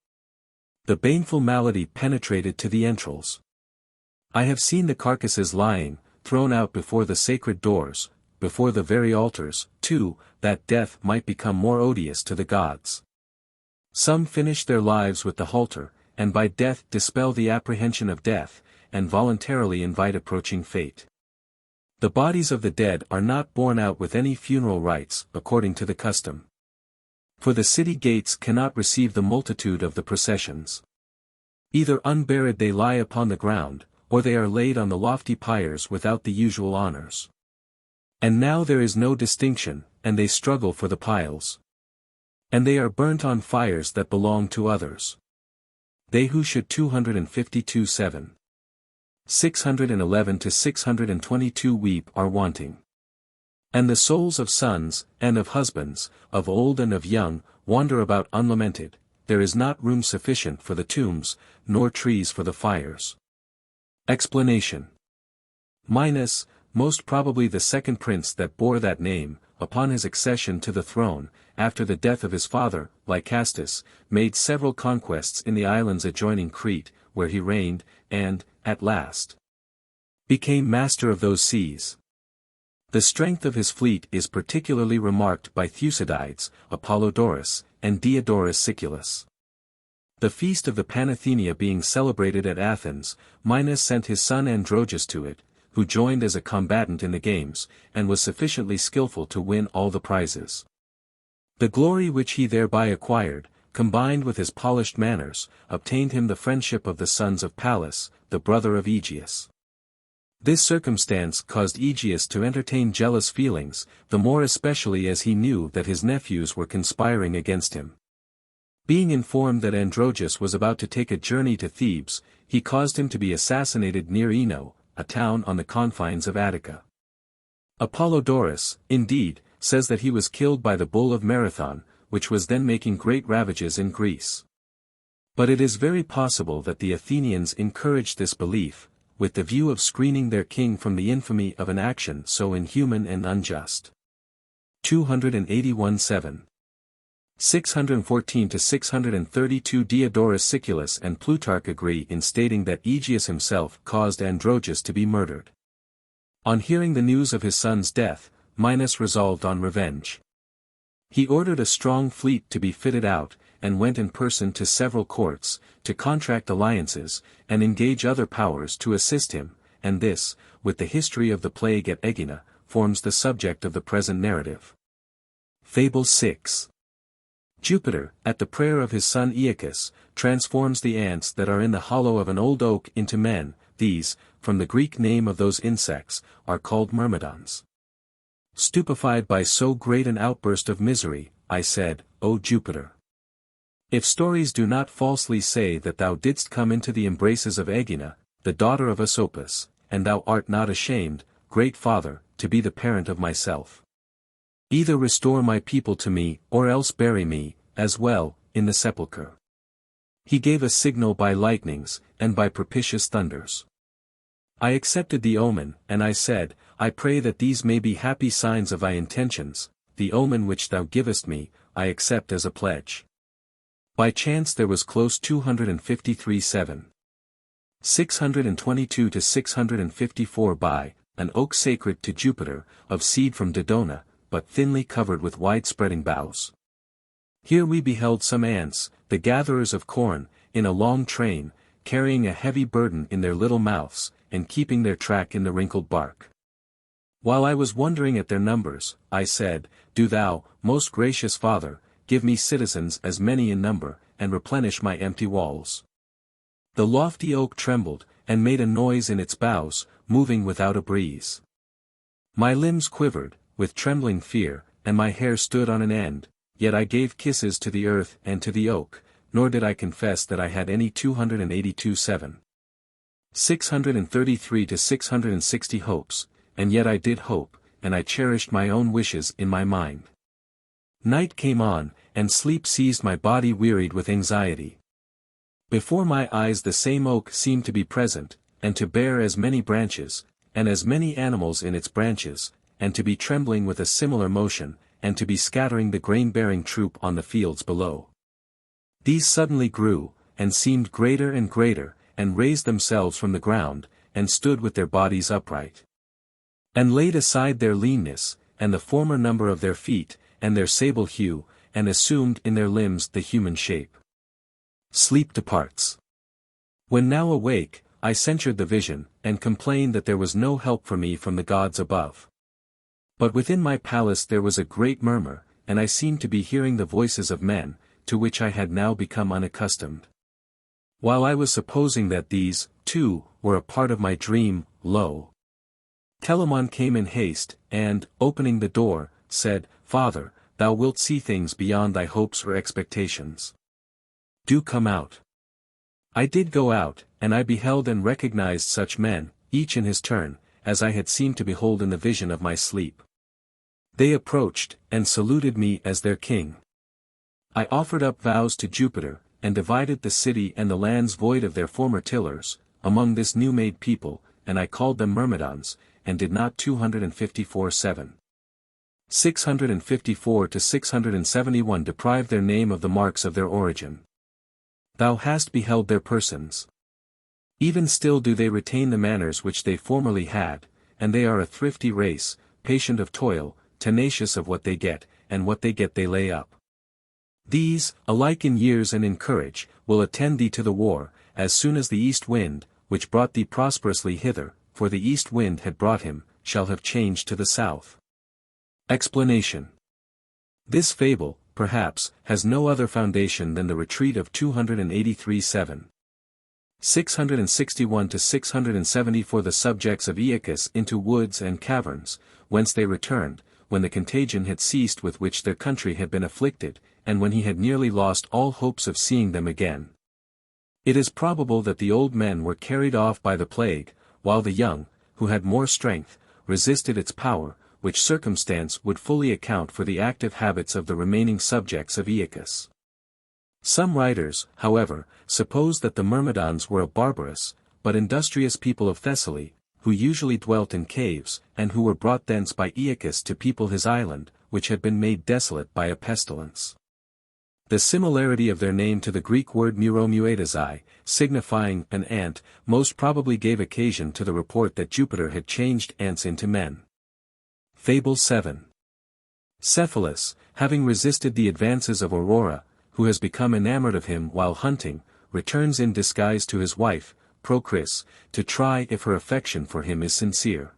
The baneful malady penetrated to the entrails. I have seen the carcasses lying, thrown out before the sacred doors, before the very altars, too, that death might become more odious to the gods. Some finish their lives with the halter, and by death dispel the apprehension of death, and voluntarily invite approaching fate. The bodies of the dead are not borne out with any funeral rites, according to the custom. For the city gates cannot receive the multitude of the processions. Either unburied they lie upon the ground, or they are laid on the lofty pyres without the usual honors. And now there is no distinction, and they struggle for the piles. And they are burnt on fires that belong to others. They who should 252:7. 611 to 622 weep are wanting. And the souls of sons, and of husbands, of old and of young, wander about unlamented, there is not room sufficient for the tombs, nor trees for the fires. Explanation. Minos, most probably the second prince that bore that name, upon his accession to the throne, after the death of his father, Lycastus, made several conquests in the islands adjoining Crete, where he reigned, and, at last, became master of those seas. The strength of his fleet is particularly remarked by Thucydides, Apollodorus, and Diodorus Siculus. The feast of the Panathenea being celebrated at Athens, Minos sent his son Androgeus to it, who joined as a combatant in the games, and was sufficiently skillful to win all the prizes. The glory which he thereby acquired, combined with his polished manners, obtained him the friendship of the sons of Pallas, the brother of Aegeus. This circumstance caused Aegeus to entertain jealous feelings, the more especially as he knew that his nephews were conspiring against him. Being informed that Androgeus was about to take a journey to Thebes, he caused him to be assassinated near Eno, a town on the confines of Attica. Apollodorus, indeed, says that he was killed by the bull of Marathon, which was then making great ravages in Greece. But it is very possible that the Athenians encouraged this belief, with the view of screening their king from the infamy of an action so inhuman and unjust. 281:7. 614 to 632 Diodorus Siculus and Plutarch agree in stating that Aegeus himself caused Androgeus to be murdered. On hearing the news of his son's death, Minos resolved on revenge. He ordered a strong fleet to be fitted out, and went in person to several courts, to contract alliances, and engage other powers to assist him, and this, with the history of the plague at Aegina, forms the subject of the present narrative. Fable 6. Jupiter, at the prayer of his son Aeacus, transforms the ants that are in the hollow of an old oak into men. These, from the Greek name of those insects, are called myrmidons. Stupefied by so great an outburst of misery, I said, O Jupiter! If stories do not falsely say that thou didst come into the embraces of Aegina, the daughter of Asopus, and thou art not ashamed, great father, to be the parent of myself. Either restore my people to me, or else bury me, as well, in the sepulchre. He gave a signal by lightnings, and by propitious thunders. I accepted the omen, and I said, I pray that these may be happy signs of thy intentions. The omen which thou givest me, I accept as a pledge. By chance there was close 253:7. 622 to 654 by, an oak sacred to Jupiter, of seed from Dodona, but thinly covered with wide-spreading boughs. Here we beheld some ants, the gatherers of corn, in a long train, carrying a heavy burden in their little mouths, and keeping their track in the wrinkled bark. While I was wondering at their numbers, I said, Do thou, most gracious Father, give me citizens as many in number, and replenish my empty walls. The lofty oak trembled, and made a noise in its boughs, moving without a breeze. My limbs quivered, with trembling fear, and my hair stood on an end, yet I gave kisses to the earth and to the oak, nor did I confess that I had any 282:7. 633 to 660 hopes, and yet I did hope, and I cherished my own wishes in my mind. Night came on, and sleep seized my body wearied with anxiety. Before my eyes the same oak seemed to be present, and to bear as many branches, and as many animals in its branches, and to be trembling with a similar motion, and to be scattering the grain-bearing troop on the fields below. These suddenly grew, and seemed greater and greater, and raised themselves from the ground, and stood with their bodies upright. And laid aside their leanness, and the former number of their feet, and their sable hue, and assumed in their limbs the human shape. Sleep departs. When now awake, I censured the vision, and complained that there was no help for me from the gods above. But within my palace there was a great murmur, and I seemed to be hearing the voices of men, to which I had now become unaccustomed. While I was supposing that these, too, were a part of my dream, lo! Telamon came in haste, and, opening the door, said, "Father, thou wilt see things beyond thy hopes or expectations. Do come out." I did go out, and I beheld and recognized such men, each in his turn, as I had seemed to behold in the vision of my sleep. They approached, and saluted me as their king. I offered up vows to Jupiter, and divided the city and the lands void of their former tillers, among this new-made people, and I called them Myrmidons, and did not 254:7. 654 to 671 deprive their name of the marks of their origin. Thou hast beheld their persons. Even still do they retain the manners which they formerly had, and they are a thrifty race, patient of toil, tenacious of what they get, and what they get they lay up. These, alike in years and in courage, will attend thee to the war, as soon as the east wind, which brought thee prosperously hither, for the east wind had brought him, shall have changed to the south. Explanation. This fable, perhaps, has no other foundation than the retreat of 283:7. 661 to 674 the subjects of Aeacus into woods and caverns, whence they returned, when the contagion had ceased with which their country had been afflicted, and when he had nearly lost all hopes of seeing them again. It is probable that the old men were carried off by the plague, while the young, who had more strength, resisted its power, which circumstance would fully account for the active habits of the remaining subjects of Aeacus. Some writers, however, suppose that the Myrmidons were a barbarous, but industrious people of Thessaly, who usually dwelt in caves, and who were brought thence by Aeacus to people his island, which had been made desolate by a pestilence. The similarity of their name to the Greek word muromuetazai, signifying an ant, most probably gave occasion to the report that Jupiter had changed ants into men. Fable 7. Cephalus, having resisted the advances of Aurora, who has become enamored of him while hunting, returns in disguise to his wife, Procris, to try if her affection for him is sincere.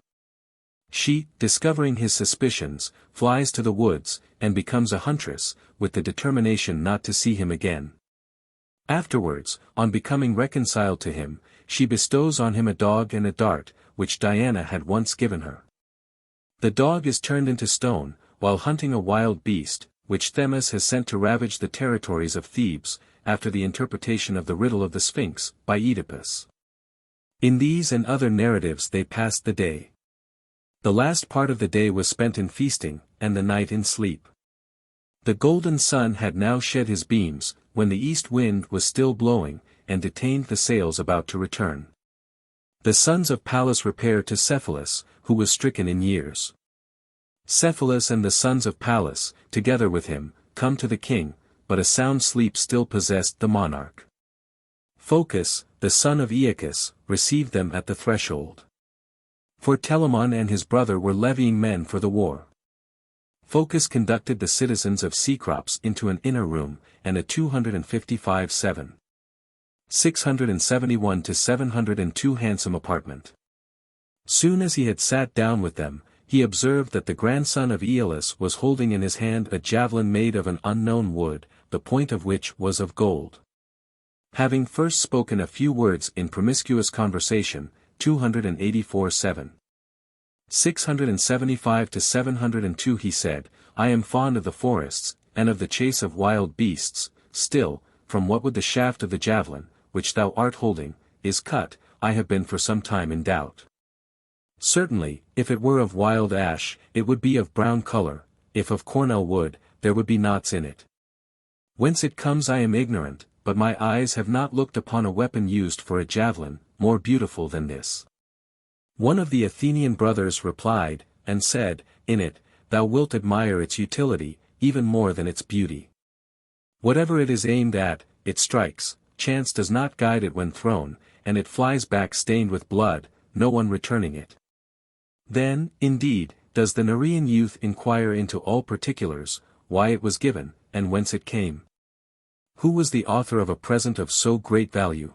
She, discovering his suspicions, flies to the woods, and becomes a huntress, with the determination not to see him again. Afterwards, on becoming reconciled to him, she bestows on him a dog and a dart, which Diana had once given her. The dog is turned into stone, while hunting a wild beast, which Themis has sent to ravage the territories of Thebes, after the interpretation of the riddle of the Sphinx, by Oedipus. In these and other narratives they passed the day. The last part of the day was spent in feasting, and the night in sleep. The golden sun had now shed his beams, when the east wind was still blowing, and detained the sails about to return. The sons of Pallas repair to Cephalus, who was stricken in years. Cephalus and the sons of Pallas, together with him, come to the king, but a sound sleep still possessed the monarch. Phocus, the son of Aeacus, received them at the threshold. For Telamon and his brother were levying men for the war. Phocus conducted the citizens of Cecrops into an inner room, and a 255:7. 671 to 702 handsome apartment. Soon as he had sat down with them, he observed that the grandson of Aeolus was holding in his hand a javelin made of an unknown wood, the point of which was of gold. Having first spoken a few words in promiscuous conversation, 284:7. 675 to 702 he said, I am fond of the forests, and of the chase of wild beasts, still, from what would the shaft of the javelin, which thou art holding, is cut, I have been for some time in doubt. Certainly, if it were of wild ash, it would be of brown color, if of cornel wood, there would be knots in it. Whence it comes I am ignorant, but my eyes have not looked upon a weapon used for a javelin, more beautiful than this. One of the Athenian brothers replied, and said, in it, thou wilt admire its utility, even more than its beauty. Whatever it is aimed at, it strikes, chance does not guide it when thrown, and it flies back stained with blood, no one returning it. Then, indeed, does the Nerean youth inquire into all particulars, why it was given, and whence it came. Who was the author of a present of so great value?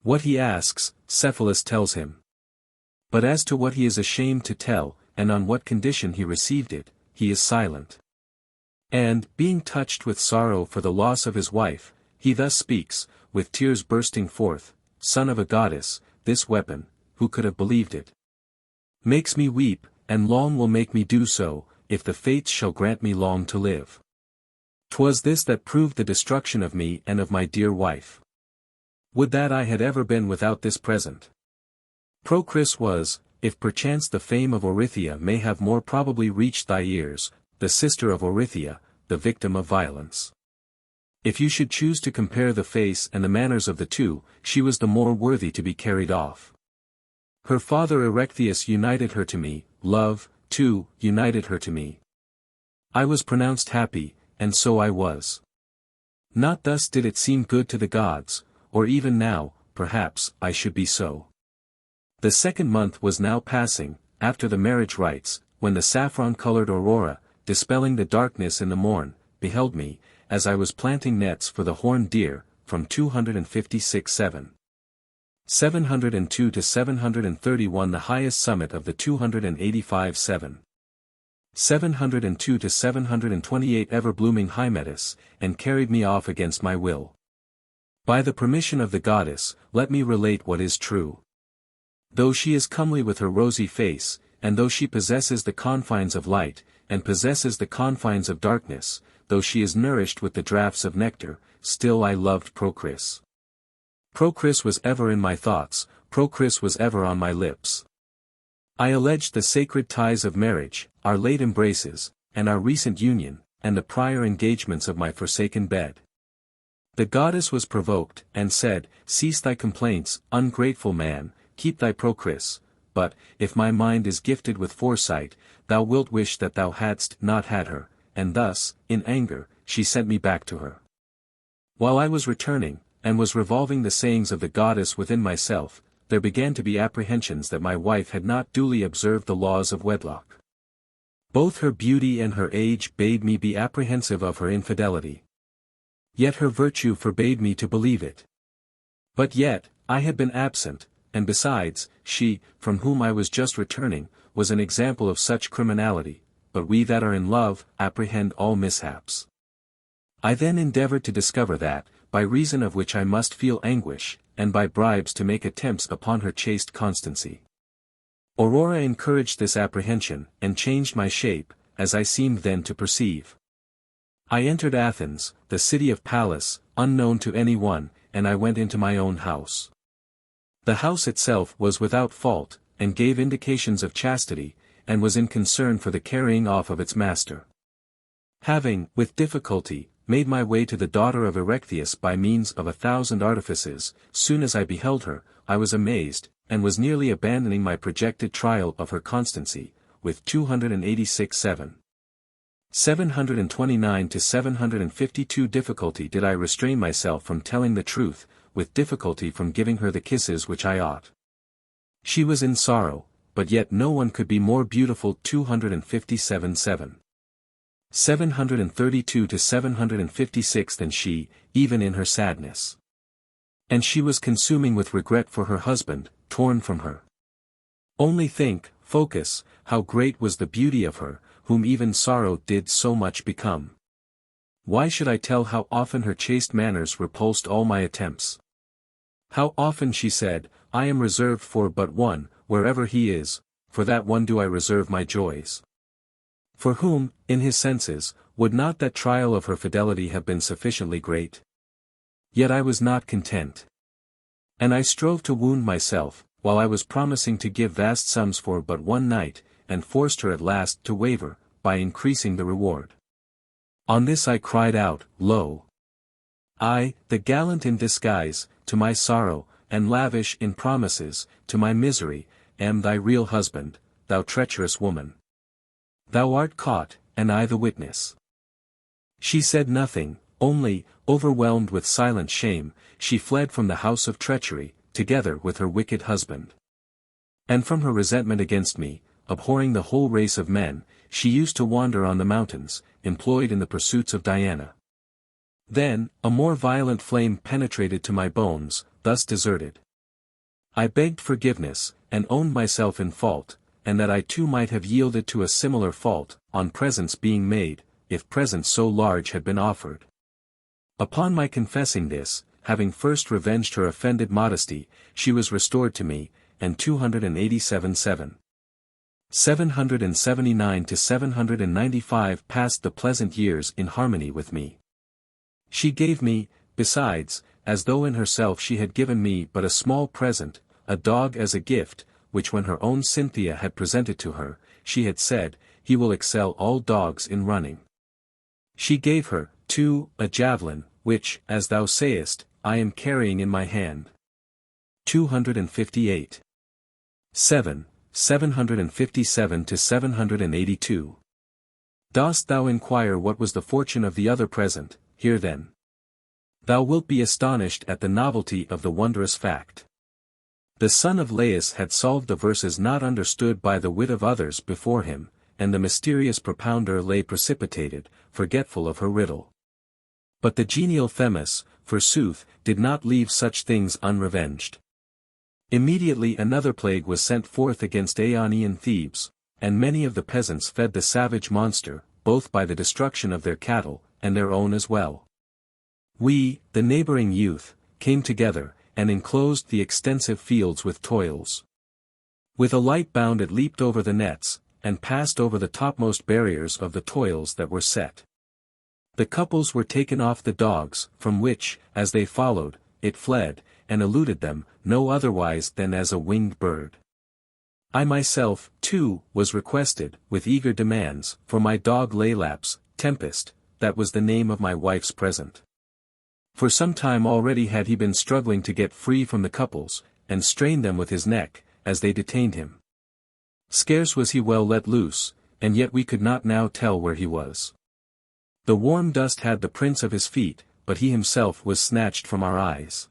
What he asks, Cephalus tells him. But as to what he is ashamed to tell, and on what condition he received it, he is silent. And, being touched with sorrow for the loss of his wife, he thus speaks, with tears bursting forth, Son of a goddess, this weapon, who could have believed it? Makes me weep, and long will make me do so, if the fates shall grant me long to live. 'Twas this that proved the destruction of me and of my dear wife. Would that I had ever been without this present. Procris was, if perchance the fame of Orithyia may have more probably reached thy ears, the sister of Orithyia, the victim of violence. If you should choose to compare the face and the manners of the two, she was the more worthy to be carried off. Her father Erechtheus united her to me, love, too, united her to me. I was pronounced happy, and so I was. Not thus did it seem good to the gods, or even now, perhaps, I should be so. The second month was now passing, after the marriage rites, when the saffron-colored aurora, dispelling the darkness in the morn, beheld me, as I was planting nets for the horned deer, from 256-7. 702 to 731 the highest summit of the 285-7. 702 to 728 ever-blooming Hymettus, and carried me off against my will. By the permission of the goddess, let me relate what is true. Though she is comely with her rosy face, and though she possesses the confines of light, and possesses the confines of darkness, though she is nourished with the draughts of nectar, still I loved Procris. Procris was ever in my thoughts, Procris was ever on my lips. I alleged the sacred ties of marriage, our late embraces, and our recent union, and the prior engagements of my forsaken bed. The goddess was provoked, and said, Cease thy complaints, ungrateful man, keep thy Procris, but, if my mind is gifted with foresight, thou wilt wish that thou hadst not had her, and thus, in anger, she sent me back to her. While I was returning, and was revolving the sayings of the goddess within myself, there began to be apprehensions that my wife had not duly observed the laws of wedlock. Both her beauty and her age bade me be apprehensive of her infidelity. Yet her virtue forbade me to believe it. But yet, I had been absent, and besides, she, from whom I was just returning, was an example of such criminality, but we that are in love, apprehend all mishaps. I then endeavored to discover that, by reason of which I must feel anguish, and by bribes to make attempts upon her chaste constancy. Aurora encouraged this apprehension, and changed my shape, as I seemed then to perceive. I entered Athens, the city of Pallas, unknown to any one, and I went into my own house. The house itself was without fault, and gave indications of chastity, and was in concern for the carrying off of its master. Having, with difficulty, made my way to the daughter of Erechtheus by means of 1,000 artifices, soon as I beheld her, I was amazed, and was nearly abandoning my projected trial of her constancy, with 286-7. 729 to 752 difficulty did I restrain myself from telling the truth, with difficulty from giving her the kisses which I ought. She was in sorrow, but yet no one could be more beautiful. 257-7. 732 to 756 than she, even in her sadness. And she was consuming with regret for her husband, torn from her. Only think, Phocus, how great was the beauty of her, whom even sorrow did so much become. Why should I tell how often her chaste manners repulsed all my attempts? How often she said, I am reserved for but one, wherever he is, for that one do I reserve my joys. For whom, in his senses, would not that trial of her fidelity have been sufficiently great? Yet I was not content. And I strove to wound myself, while I was promising to give vast sums for but one night, and forced her at last to waver, by increasing the reward. On this I cried out, Lo! I, the gallant in disguise, to my sorrow, and lavish in promises, to my misery, am thy real husband, thou treacherous woman. Thou art caught, and I the witness. She said nothing, only, overwhelmed with silent shame, she fled from the house of treachery, together with her wicked husband. And from her resentment against me, abhorring the whole race of men, she used to wander on the mountains, employed in the pursuits of Diana. Then, a more violent flame penetrated to my bones, thus deserted. I begged forgiveness, and owned myself in fault, and that I too might have yielded to a similar fault, on presents being made, if presents so large had been offered. Upon my confessing this, having first revenged her offended modesty, she was restored to me, and 287-7. 779 to 795 passed the pleasant years in harmony with me. She gave me, besides, as though in herself she had given me but a small present, a dog as a gift, which when her own Cynthia had presented to her, she had said, he will excel all dogs in running. She gave her, too, a javelin, which, as thou sayest, I am carrying in my hand. 258. 757 to 782. Dost thou inquire what was the fortune of the other present? Hear then. Thou wilt be astonished at the novelty of the wondrous fact. The son of Laius had solved the verses not understood by the wit of others before him, and the mysterious propounder lay precipitated, forgetful of her riddle. But the genial Themis, forsooth, did not leave such things unrevenged. Immediately another plague was sent forth against Aeonian Thebes, and many of the peasants fed the savage monster, both by the destruction of their cattle, and their own as well. We, the neighboring youth, came together, and enclosed the extensive fields with toils. With a light bound it leaped over the nets, and passed over the topmost barriers of the toils that were set. The couples were taken off the dogs, from which, as they followed, it fled, and eluded them, no otherwise than as a winged bird. I myself, too, was requested, with eager demands, for my dog Laelaps, Tempest, that was the name of my wife's present. For some time already had he been struggling to get free from the couples, and strained them with his neck, as they detained him. Scarce was he well let loose, and yet we could not now tell where he was. The warm dust had the prints of his feet, but he himself was snatched from our eyes.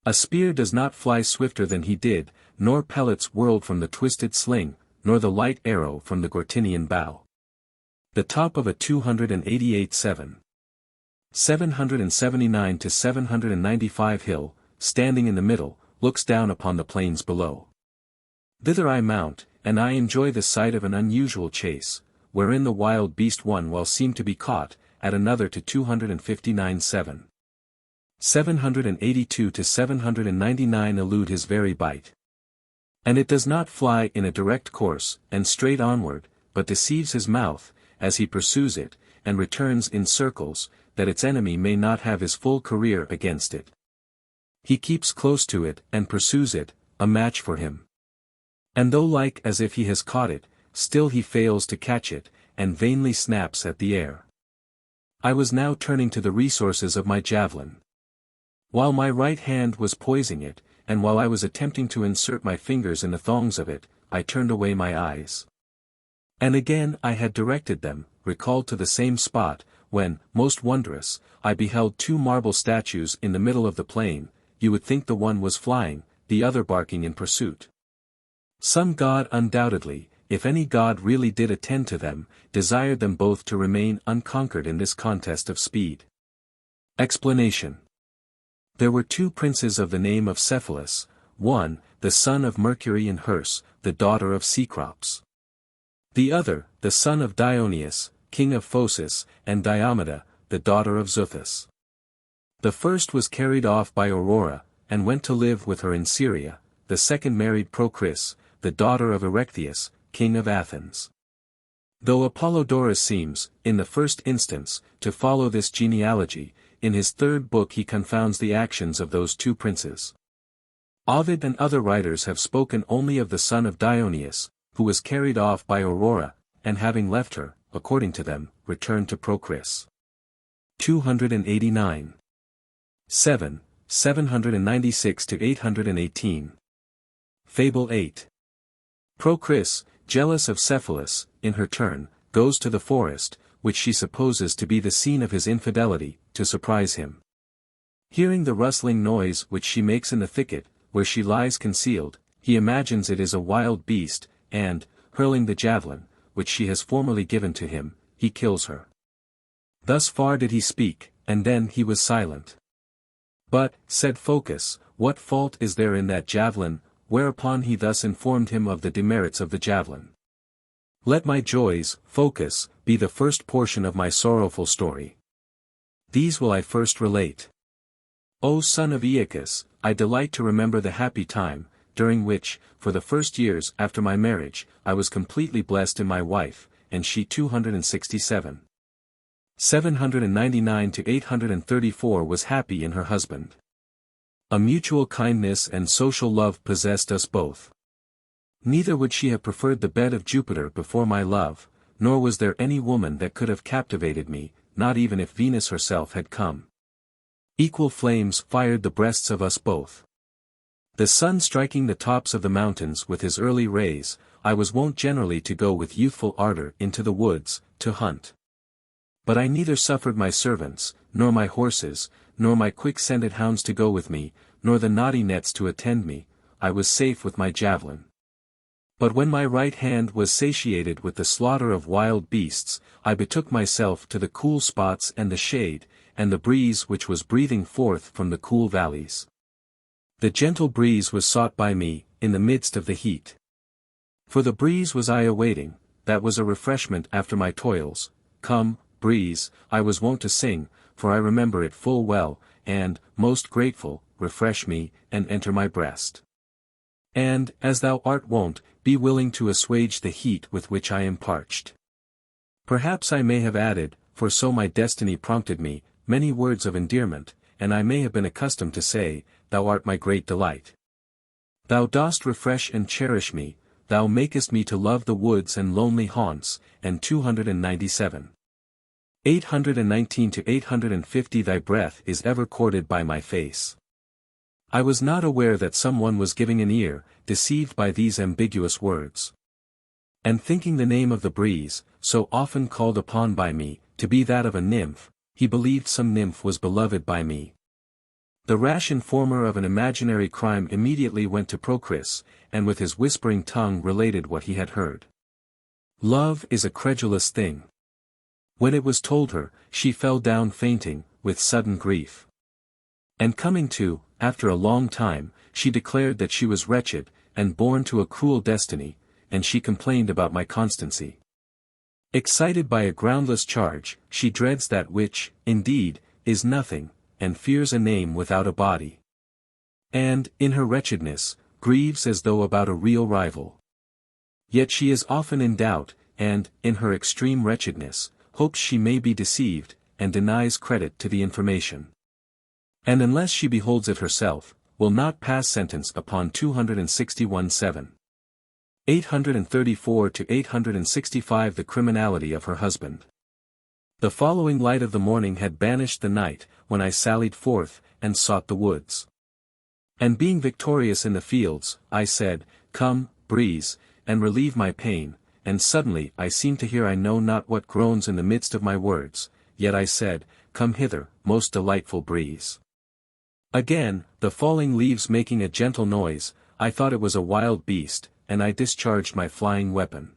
A spear does not fly swifter than he did, nor pellets whirled from the twisted sling, nor the light arrow from the Gortinian bow. The top of a 288 779 to 795 hill, standing in the middle, looks down upon the plains below. Thither I mount, and I enjoy the sight of an unusual chase, wherein the wild beast one while seemed to be caught, at another to 259 782 to 799 elude his very bite. And it does not fly in a direct course, and straight onward, but deceives his mouth, as he pursues it, and returns in circles, that its enemy may not have his full career against it. He keeps close to it, and pursues it, a match for him. And though like as if he has caught it, still he fails to catch it, and vainly snaps at the air. I was now turning to the resources of my javelin. While my right hand was poising it, and while I was attempting to insert my fingers in the thongs of it, I turned away my eyes. And again I had directed them, recalled to the same spot, when, most wondrous, I beheld two marble statues in the middle of the plain. You would think the one was flying, the other barking in pursuit. Some god undoubtedly, if any god really did attend to them, desired them both to remain unconquered in this contest of speed. Explanation. There were two princes of the name of Cephalus, one, the son of Mercury and Herse, the daughter of Cecrops. The other, the son of Dionysus, king of Phocis, and Diomede, the daughter of Xuthus. The first was carried off by Aurora, and went to live with her in Syria, the second married Procris, the daughter of Erechtheus, king of Athens. Though Apollodorus seems, in the first instance, to follow this genealogy, in his third book he confounds the actions of those two princes. Ovid and other writers have spoken only of the son of Dionysus, who was carried off by Aurora, and having left her, according to them, returned to Procris. 289. 796 to 818. Fable 8. Procris, jealous of Cephalus, in her turn, goes to the forest, which she supposes to be the scene of his infidelity, to surprise him. Hearing the rustling noise which she makes in the thicket, where she lies concealed, he imagines it is a wild beast, and, hurling the javelin, which she has formerly given to him, he kills her. Thus far did he speak, and then he was silent. But, said Phocus, what fault is there in that javelin? Whereupon he thus informed him of the demerits of the javelin. Let my joys, Phocus, be the first portion of my sorrowful story. These will I first relate. O son of Aeacus, I delight to remember the happy time, during which, for the first years after my marriage, I was completely blessed in my wife, and she 267. 799 to 834 was happy in her husband. A mutual kindness and social love possessed us both. Neither would she have preferred the bed of Jupiter before my love, nor was there any woman that could have captivated me, not even if Venus herself had come. Equal flames fired the breasts of us both. The sun striking the tops of the mountains with his early rays, I was wont generally to go with youthful ardor into the woods, to hunt. But I neither suffered my servants, nor my horses, nor my quick-scented hounds to go with me, nor the knotty nets to attend me. I was safe with my javelin. But when my right hand was satiated with the slaughter of wild beasts, I betook myself to the cool spots and the shade, and the breeze which was breathing forth from the cool valleys. The gentle breeze was sought by me, in the midst of the heat. For the breeze was I awaiting, that was a refreshment after my toils. Come, breeze, I was wont to sing, for I remember it full well, and, most grateful, refresh me, and enter my breast. And, as thou art wont, be willing to assuage the heat with which I am parched. Perhaps I may have added, for so my destiny prompted me, many words of endearment, and I may have been accustomed to say, Thou art my great delight. Thou dost refresh and cherish me, thou makest me to love the woods and lonely haunts, and 297. 819 to 850 Thy breath is ever courted by my face. I was not aware that someone was giving an ear, deceived by these ambiguous words. And thinking the name of the breeze, so often called upon by me, to be that of a nymph, he believed some nymph was beloved by me. The rash informer of an imaginary crime immediately went to Procris, and with his whispering tongue related what he had heard. Love is a credulous thing. When it was told her, she fell down fainting, with sudden grief. And coming to, after a long time, she declared that she was wretched, and born to a cruel destiny, and she complained about my constancy. Excited by a groundless charge, she dreads that which, indeed, is nothing, and fears a name without a body. And, in her wretchedness, grieves as though about a real rival. Yet she is often in doubt, and, in her extreme wretchedness, hopes she may be deceived, and denies credit to the information. And unless she beholds it herself, will not pass sentence upon 261-7. 834 to 865 The criminality of her husband. The following light of the morning had banished the night, when I sallied forth, and sought the woods. And being victorious in the fields, I said, Come, breeze, and relieve my pain, and suddenly I seemed to hear I know not what groans in the midst of my words, yet I said, Come hither, most delightful breeze. Again, the falling leaves making a gentle noise, I thought it was a wild beast, and I discharged my flying weapon.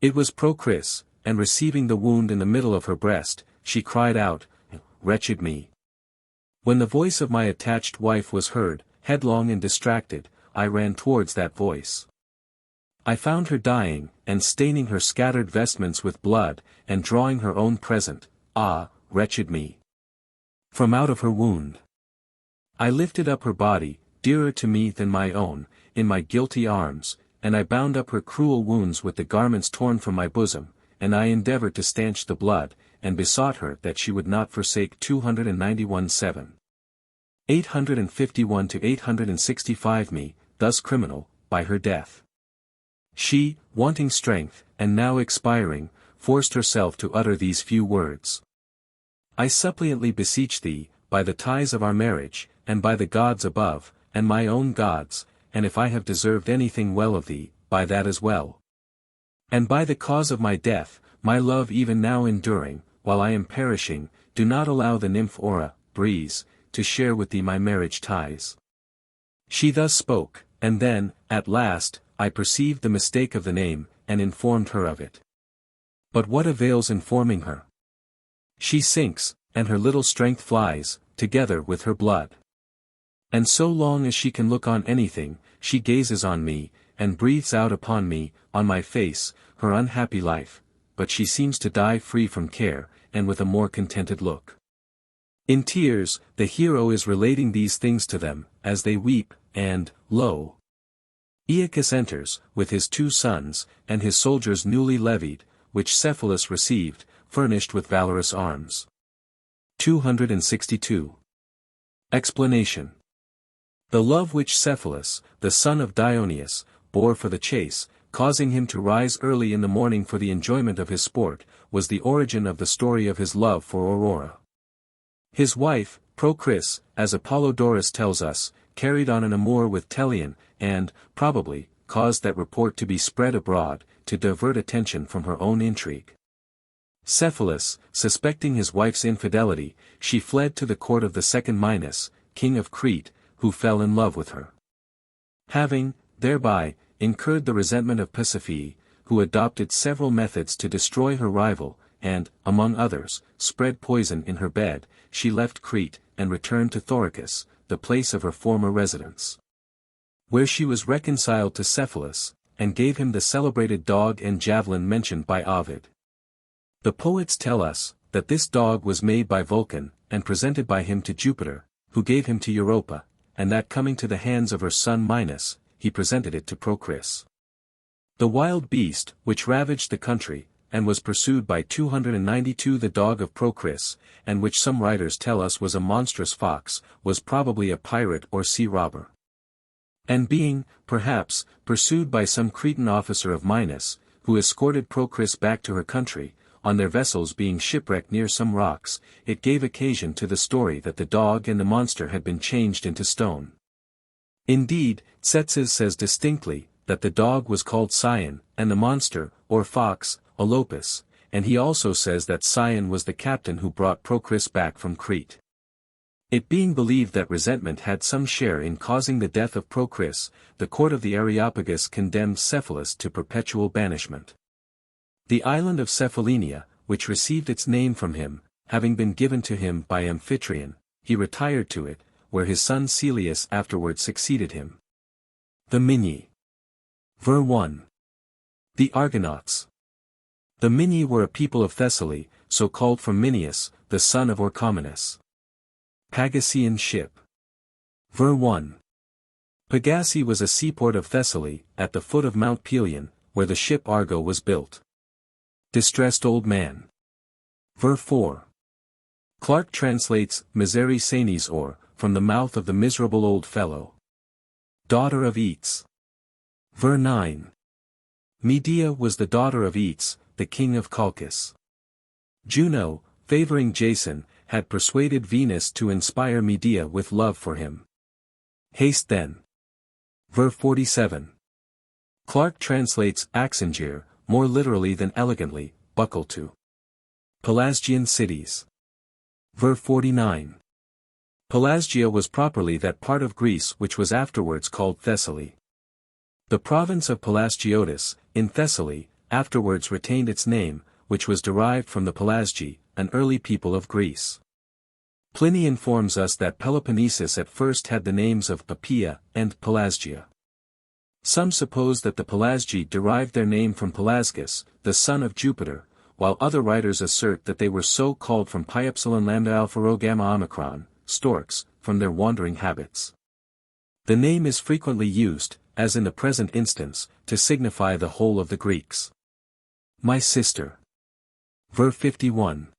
It was Procris, and receiving the wound in the middle of her breast, she cried out, Wretched me! When the voice of my attached wife was heard, headlong and distracted, I ran towards that voice. I found her dying, and staining her scattered vestments with blood, and drawing her own present, wretched me! From out of her wound. I lifted up her body, dearer to me than my own, in my guilty arms, and I bound up her cruel wounds with the garments torn from my bosom, and I endeavored to stanch the blood, and besought her that she would not forsake 291-7. 851 to 865 me, thus criminal, by her death. She, wanting strength, and now expiring, forced herself to utter these few words. I suppliantly beseech thee, by the ties of our marriage, and by the gods above, and my own gods, and if I have deserved anything well of thee, by that as well. And by the cause of my death, my love even now enduring, while I am perishing, do not allow the nymph Aura, breeze, to share with thee my marriage ties. She thus spoke, and then, at last, I perceived the mistake of the name, and informed her of it. But what avails informing her? She sinks, and her little strength flies, together with her blood. And so long as she can look on anything, she gazes on me, and breathes out upon me, on my face, her unhappy life, but she seems to die free from care, and with a more contented look. In tears, the hero is relating these things to them, as they weep, and, lo! Aeacus enters, with his 2 sons, and his soldiers newly levied, which Cephalus received, furnished with valorous arms. 262. Explanation. The love which Cephalus, the son of Dioneus, bore for the chase, causing him to rise early in the morning for the enjoyment of his sport, was the origin of the story of his love for Aurora. His wife, Procris, as Apollodorus tells us, carried on an amour with Teleon, and, probably, caused that report to be spread abroad, to divert attention from her own intrigue. Cephalus, suspecting his wife's infidelity, she fled to the court of the second Minos, king of Crete, who fell in love with her. Having, thereby, incurred the resentment of Pasiphae, who adopted several methods to destroy her rival, and, among others, spread poison in her bed, she left Crete, and returned to Thoricus, the place of her former residence. Where she was reconciled to Cephalus, and gave him the celebrated dog and javelin mentioned by Ovid. The poets tell us, that this dog was made by Vulcan, and presented by him to Jupiter, who gave him to Europa, and that coming to the hands of her son Minos, he presented it to Procris. The wild beast, which ravaged the country, and was pursued by 292 the dog of Procris, and which some writers tell us was a monstrous fox, was probably a pirate or sea robber. And being, perhaps, pursued by some Cretan officer of Minos, who escorted Procris back to her country, on their vessels being shipwrecked near some rocks, it gave occasion to the story that the dog and the monster had been changed into stone. Indeed, Tzetzes says distinctly, that the dog was called Scion, and the monster, or fox, Olopus, and he also says that Scion was the captain who brought Procris back from Crete. It being believed that resentment had some share in causing the death of Procris, the court of the Areopagus condemned Cephalus to perpetual banishment. The island of Cephallenia, which received its name from him, having been given to him by Amphitryon, he retired to it, where his son Celeus afterwards succeeded him. The Minyi. Ver 1. The Argonauts. The Minyi were a people of Thessaly, so called from Minius, the son of Orchomenus. Pagassian ship. Ver 1. Pagassi was a seaport of Thessaly, at the foot of Mount Pelion, where the ship Argo was built. Distressed old man. Ver 4. Clark translates Miseri Sanis or, from the mouth of the miserable old fellow. Daughter of Eets. Ver 9. Medea was the daughter of Eets, the king of Colchis. Juno, favoring Jason, had persuaded Venus to inspire Medea with love for him. Haste then. Ver 47. Clark translates Axingir, more literally than elegantly, buckle to. Pelasgian cities. Ver 49. Pelasgia was properly that part of Greece which was afterwards called Thessaly. The province of Pelasgiotis, in Thessaly, afterwards retained its name, which was derived from the Pelasgi, an early people of Greece. Pliny informs us that Peloponnesus at first had the names of Appia and Pelasgia. Some suppose that the Pelasgi derived their name from Pelasgus, the son of Jupiter, while other writers assert that they were so called from pi epsilon lambda alpha rho gamma omicron, storks, from their wandering habits. The name is frequently used, as in the present instance, to signify the whole of the Greeks. My sister. Ver 51.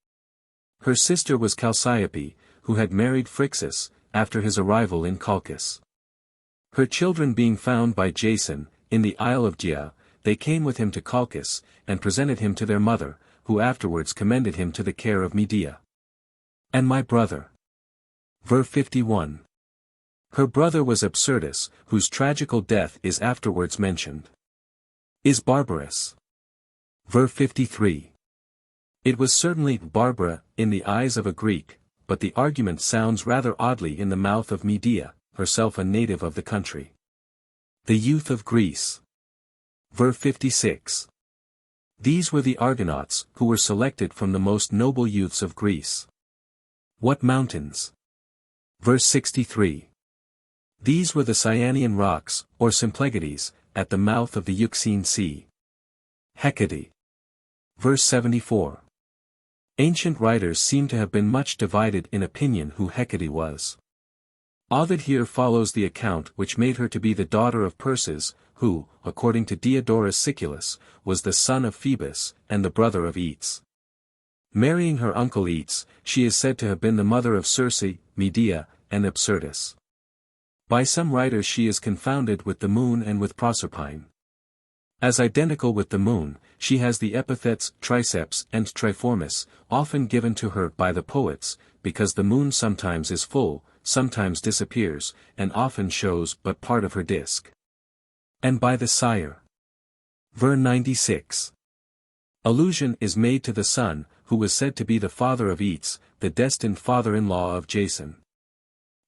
Her sister was Chalciope, who had married Phrixus, after his arrival in Colchis. Her children being found by Jason, in the Isle of Dia, they came with him to Colchis, and presented him to their mother, who afterwards commended him to the care of Medea. And my brother. Ver 51. Her brother was Absyrtus, whose tragical death is afterwards mentioned. Is barbarous. Ver 53. It was certainly Barbara, in the eyes of a Greek, but the argument sounds rather oddly in the mouth of Medea, herself a native of the country. The youth of Greece. Ver 56. These were the Argonauts, who were selected from the most noble youths of Greece. What mountains? Verse 63. These were the Cyanean rocks, or Symplegades, at the mouth of the Euxine Sea. Hecate. Verse 74. Ancient writers seem to have been much divided in opinion who Hecate was. Ovid here follows the account which made her to be the daughter of Perses, who, according to Diodorus Siculus, was the son of Phoebus, and the brother of Aetes. Marrying her uncle Aetes, she is said to have been the mother of Circe, Medea, and Absyrtus. By some writers she is confounded with the moon and with Proserpine. As identical with the moon, she has the epithets triceps and triformis, often given to her by the poets, because the moon sometimes is full, sometimes disappears, and often shows but part of her disk. And by the sire. Ver 96. Allusion is made to the son, who was said to be the father of Aetes, the destined father-in-law of Jason.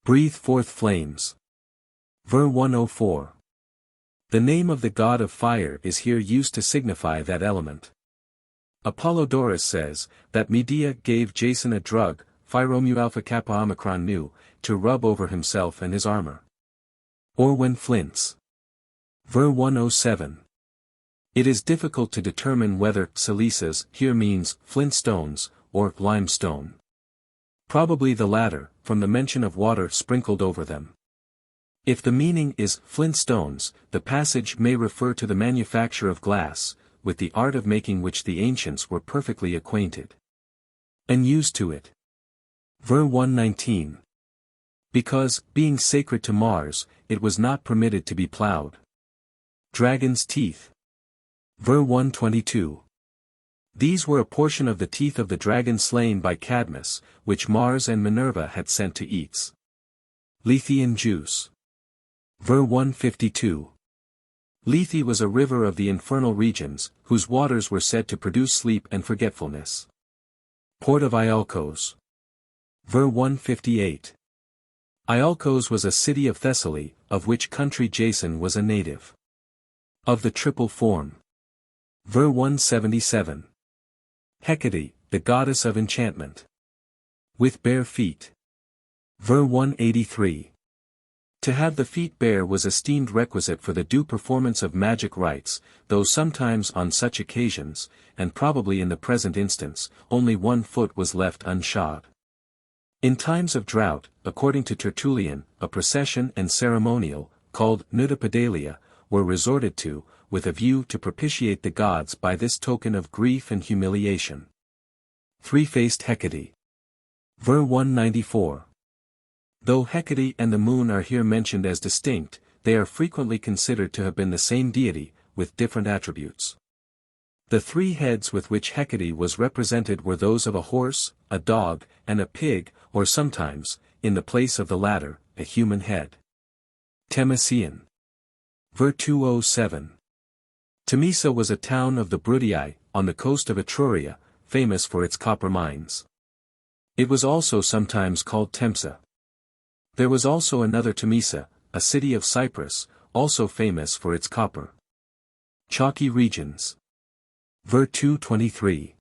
Breathe forth flames. Ver 104. The name of the god of fire is here used to signify that element. Apollodorus says, that Medea gave Jason a drug, phyromu alpha kappa omicron nu, to rub over himself and his armor. Or when flints. Ver 107. It is difficult to determine whether silicas here means flint stones, or limestone. Probably the latter, from the mention of water sprinkled over them. If the meaning is flint stones, the passage may refer to the manufacture of glass, with the art of making which the ancients were perfectly acquainted. And used to it. Ver 119. Because, being sacred to Mars, it was not permitted to be plowed. Dragon's teeth. Ver 122. These were a portion of the teeth of the dragon slain by Cadmus, which Mars and Minerva had sent to Aetes. Lethean juice. Ver 152. Lethe was a river of the infernal regions, whose waters were said to produce sleep and forgetfulness. Port of Iolcos. Ver 158. Iolcos was a city of Thessaly, of which country Jason was a native. Of the triple form. Ver 177. Hecate, the goddess of enchantment. With bare feet. Ver 183. To have the feet bare was esteemed requisite for the due performance of magic rites, though sometimes on such occasions, and probably in the present instance, only one foot was left unshod. In times of drought, according to Tertullian, a procession and ceremonial, called nudipedialia, were resorted to, with a view to propitiate the gods by this token of grief and humiliation. Three-faced Hecate. Ver 194. Though Hecate and the moon are here mentioned as distinct, they are frequently considered to have been the same deity, with different attributes. The three heads with which Hecate was represented were those of a horse, a dog, and a pig, or sometimes, in the place of the latter, a human head. Temesian. Ver 207. Temesa was a town of the Bruttii, on the coast of Etruria, famous for its copper mines. It was also sometimes called Tempsa. There was also another Temesa, a city of Cyprus, also famous for its copper. Chalky regions. Ver 223.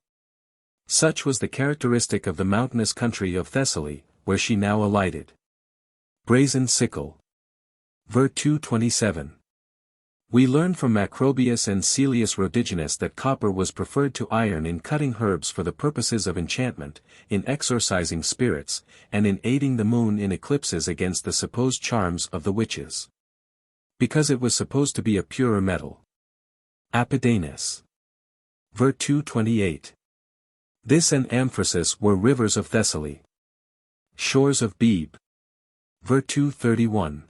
Such was the characteristic of the mountainous country of Thessaly, where she now alighted. Brazen sickle. Ver 227. We learn from Macrobius and Caelius Rhodiginus that copper was preferred to iron in cutting herbs for the purposes of enchantment, in exorcising spirits, and in aiding the moon in eclipses against the supposed charms of the witches. Because it was supposed to be a purer metal. Apidanus. Ver 228. This and Amphosis were rivers of Thessaly. Shores of Bebe. Ver 231.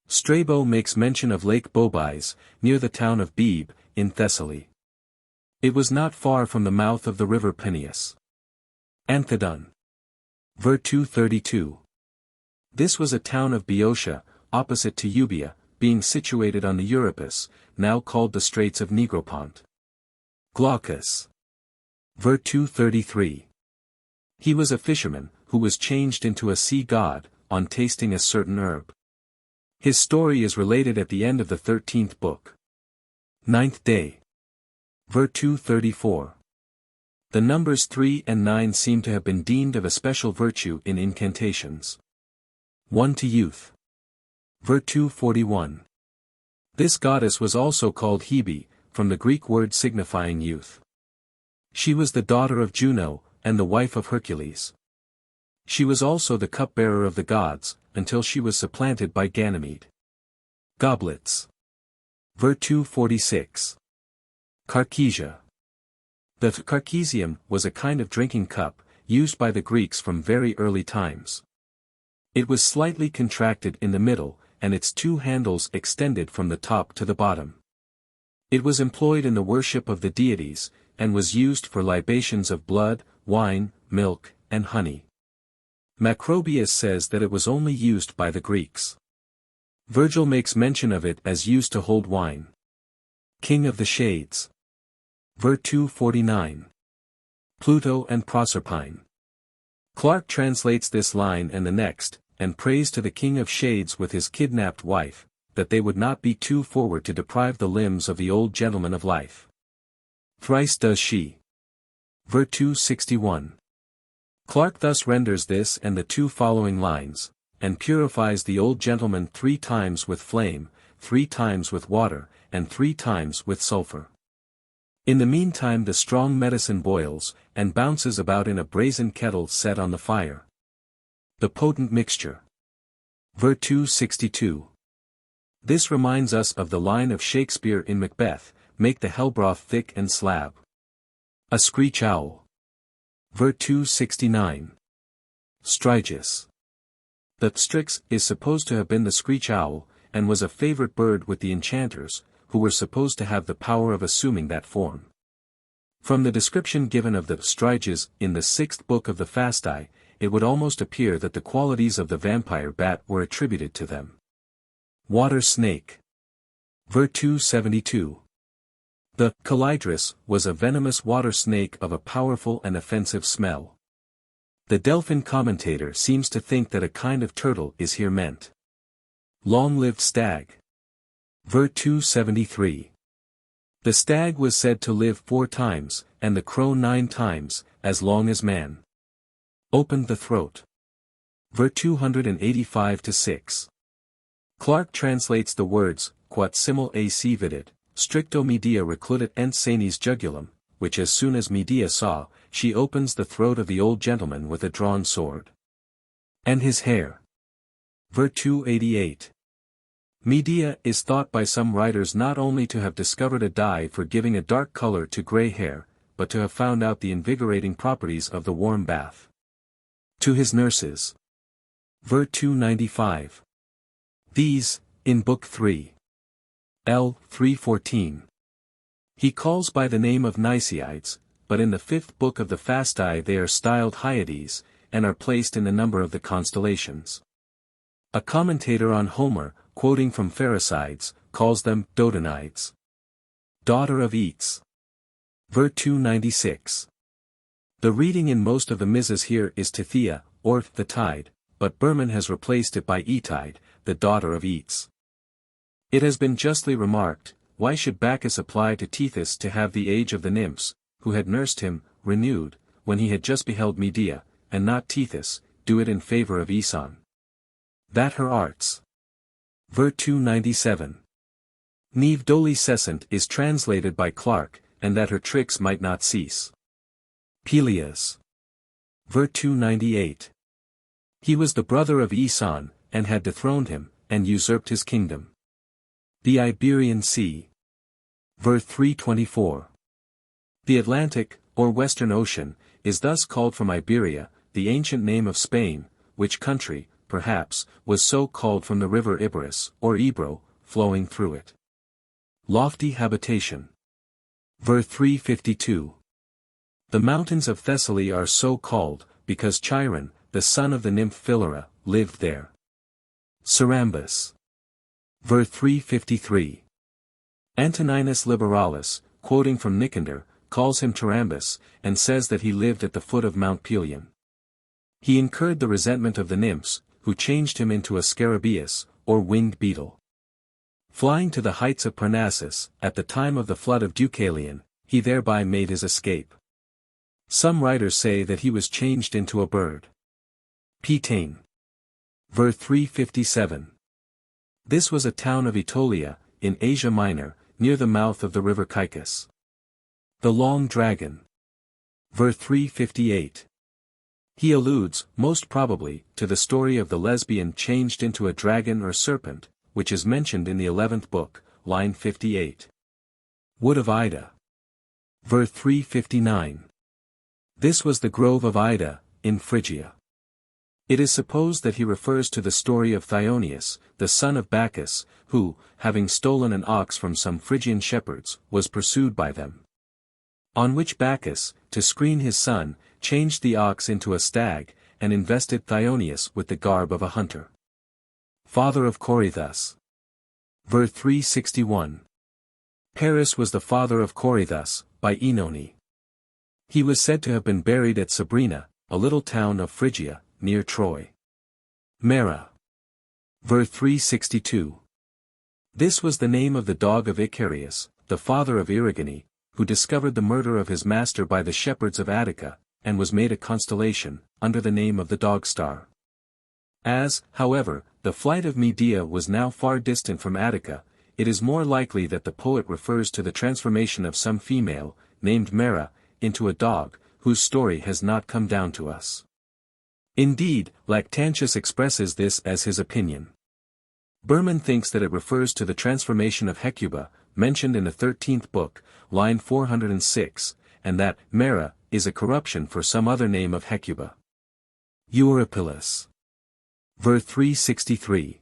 Strabo makes mention of Lake Bobais, near the town of Bebe, in Thessaly. It was not far from the mouth of the river Peneus. Anthedon. Ver 232. This was a town of Boeotia, opposite to Euboea, being situated on the Euripus, now called the Straits of Negropont. Glaucus. Ver 233. He was a fisherman, who was changed into a sea god, on tasting a certain herb. His story is related at the end of the 13th book. Ninth day. Ver 234. The numbers 3 and 9 seem to have been deemed of a special virtue in incantations. 1 to youth. Ver 241. This goddess was also called Hebe, from the Greek word signifying youth. She was the daughter of Juno, and the wife of Hercules. She was also the cupbearer of the gods, until she was supplanted by Ganymede. Goblets. Ver 246. Carkesia. The carkesium was a kind of drinking cup, used by the Greeks from very early times. It was slightly contracted in the middle, and its two handles extended from the top to the bottom. It was employed in the worship of the deities, and was used for libations of blood, wine, milk, and honey. Macrobius says that it was only used by the Greeks. Virgil makes mention of it as used to hold wine. King of the Shades. Ver 249. Pluto and Proserpine. Clarke translates this line and the next, and prays to the King of Shades with his kidnapped wife, that they would not be too forward to deprive the limbs of the old gentleman of life. Thrice does she. Ver 261. Clarke thus renders this and the two following lines, and purifies the old gentleman 3 times with flame, 3 times with water, and 3 times with sulfur. In the meantime the strong medicine boils, and bounces about in a brazen kettle set on the fire. The potent mixture. Ver 262. This reminds us of the line of Shakespeare in Macbeth, make the hellbroth thick and slab. A screech owl. Ver 269. Strigus. The strix is supposed to have been the screech owl, and was a favorite bird with the enchanters, who were supposed to have the power of assuming that form. From the description given of the striges in the 6th book of the Fasti, it would almost appear that the qualities of the vampire bat were attributed to them. Water snake. Ver 272. The calidris was a venomous water snake of a powerful and offensive smell. The Delphin commentator seems to think that a kind of turtle is here meant. Long-lived stag. Ver 273. The stag was said to live 4 times, and the crow 9 times, as long as man. Opened the throat. Ver 285-6. Clarke translates the words, quat simul ac vidit, stricto Medea recludet ent senis jugulum, which as soon as Medea saw, she opens the throat of the old gentleman with a drawn sword. And his hair. Ver 288. Medea is thought by some writers not only to have discovered a dye for giving a dark color to gray hair, but to have found out the invigorating properties of the warm bath. To his nurses. Ver 295. These, in Book 3. L. 314. He calls by the name of Niceides, but in the 5th book of the Fasti they are styled Hyades, and are placed in the number of the constellations. A commentator on Homer, quoting from Pherecydes, calls them Dodonides. Daughter of Eats. Ver 296. The reading in most of the misses here is Tithea, or the tide, but Berman has replaced it by Etide, the daughter of Eats. It has been justly remarked, why should Bacchus apply to Tethys to have the age of the nymphs, who had nursed him, renewed, when he had just beheld Medea, and not Tethys, do it in favor of Aeson? That her arts. Ver 297. Neve doli cessant is translated by Clarke, and that her tricks might not cease. Pelias. Ver 298. He was the brother of Aeson, and had dethroned him, and usurped his kingdom. The Iberian Sea. Ver 324. The Atlantic, or Western Ocean, is thus called from Iberia, the ancient name of Spain, which country, perhaps, was so called from the river Iberus, or Ebro, flowing through it. Lofty habitation. Ver 352. The mountains of Thessaly are so called, because Chiron, the son of the nymph Philyra, lived there. Cerambus. Ver 353. Antoninus Liberalis, quoting from Nicander, calls him Tarambus, and says that he lived at the foot of Mount Pelion. He incurred the resentment of the nymphs, who changed him into a scarabaeus, or winged beetle. Flying to the heights of Parnassus, at the time of the flood of Deucalion, he thereby made his escape. Some writers say that he was changed into a bird. Pitane. Ver 357. This was a town of Aetolia, in Asia Minor, near the mouth of the river Caicus. The Long Dragon. Ver 358. He alludes, most probably, to the story of the lesbian changed into a dragon or serpent, which is mentioned in the 11th book, line 58. Wood of Ida. Ver 359. This was the grove of Ida, in Phrygia. It is supposed that he refers to the story of Thyonius, the son of Bacchus, who, having stolen an ox from some Phrygian shepherds, was pursued by them. On which Bacchus, to screen his son, changed the ox into a stag, and invested Thyonius with the garb of a hunter. Father of Corythus. Ver 361. Paris was the father of Corythus, by Oenone. He was said to have been buried at Sabrina, a little town of Phrygia, near Troy. Mera. Ver 362. This was the name of the dog of Icarius, the father of Erigone, who discovered the murder of his master by the shepherds of Attica, and was made a constellation, under the name of the dog star. As, however, the flight of Medea was now far distant from Attica, it is more likely that the poet refers to the transformation of some female, named Mera, into a dog, whose story has not come down to us. Indeed, Lactantius expresses this as his opinion. Berman thinks that it refers to the transformation of Hecuba, mentioned in the 13th book, line 406, and that Mera is a corruption for some other name of Hecuba. Eurypylus. Ver 363.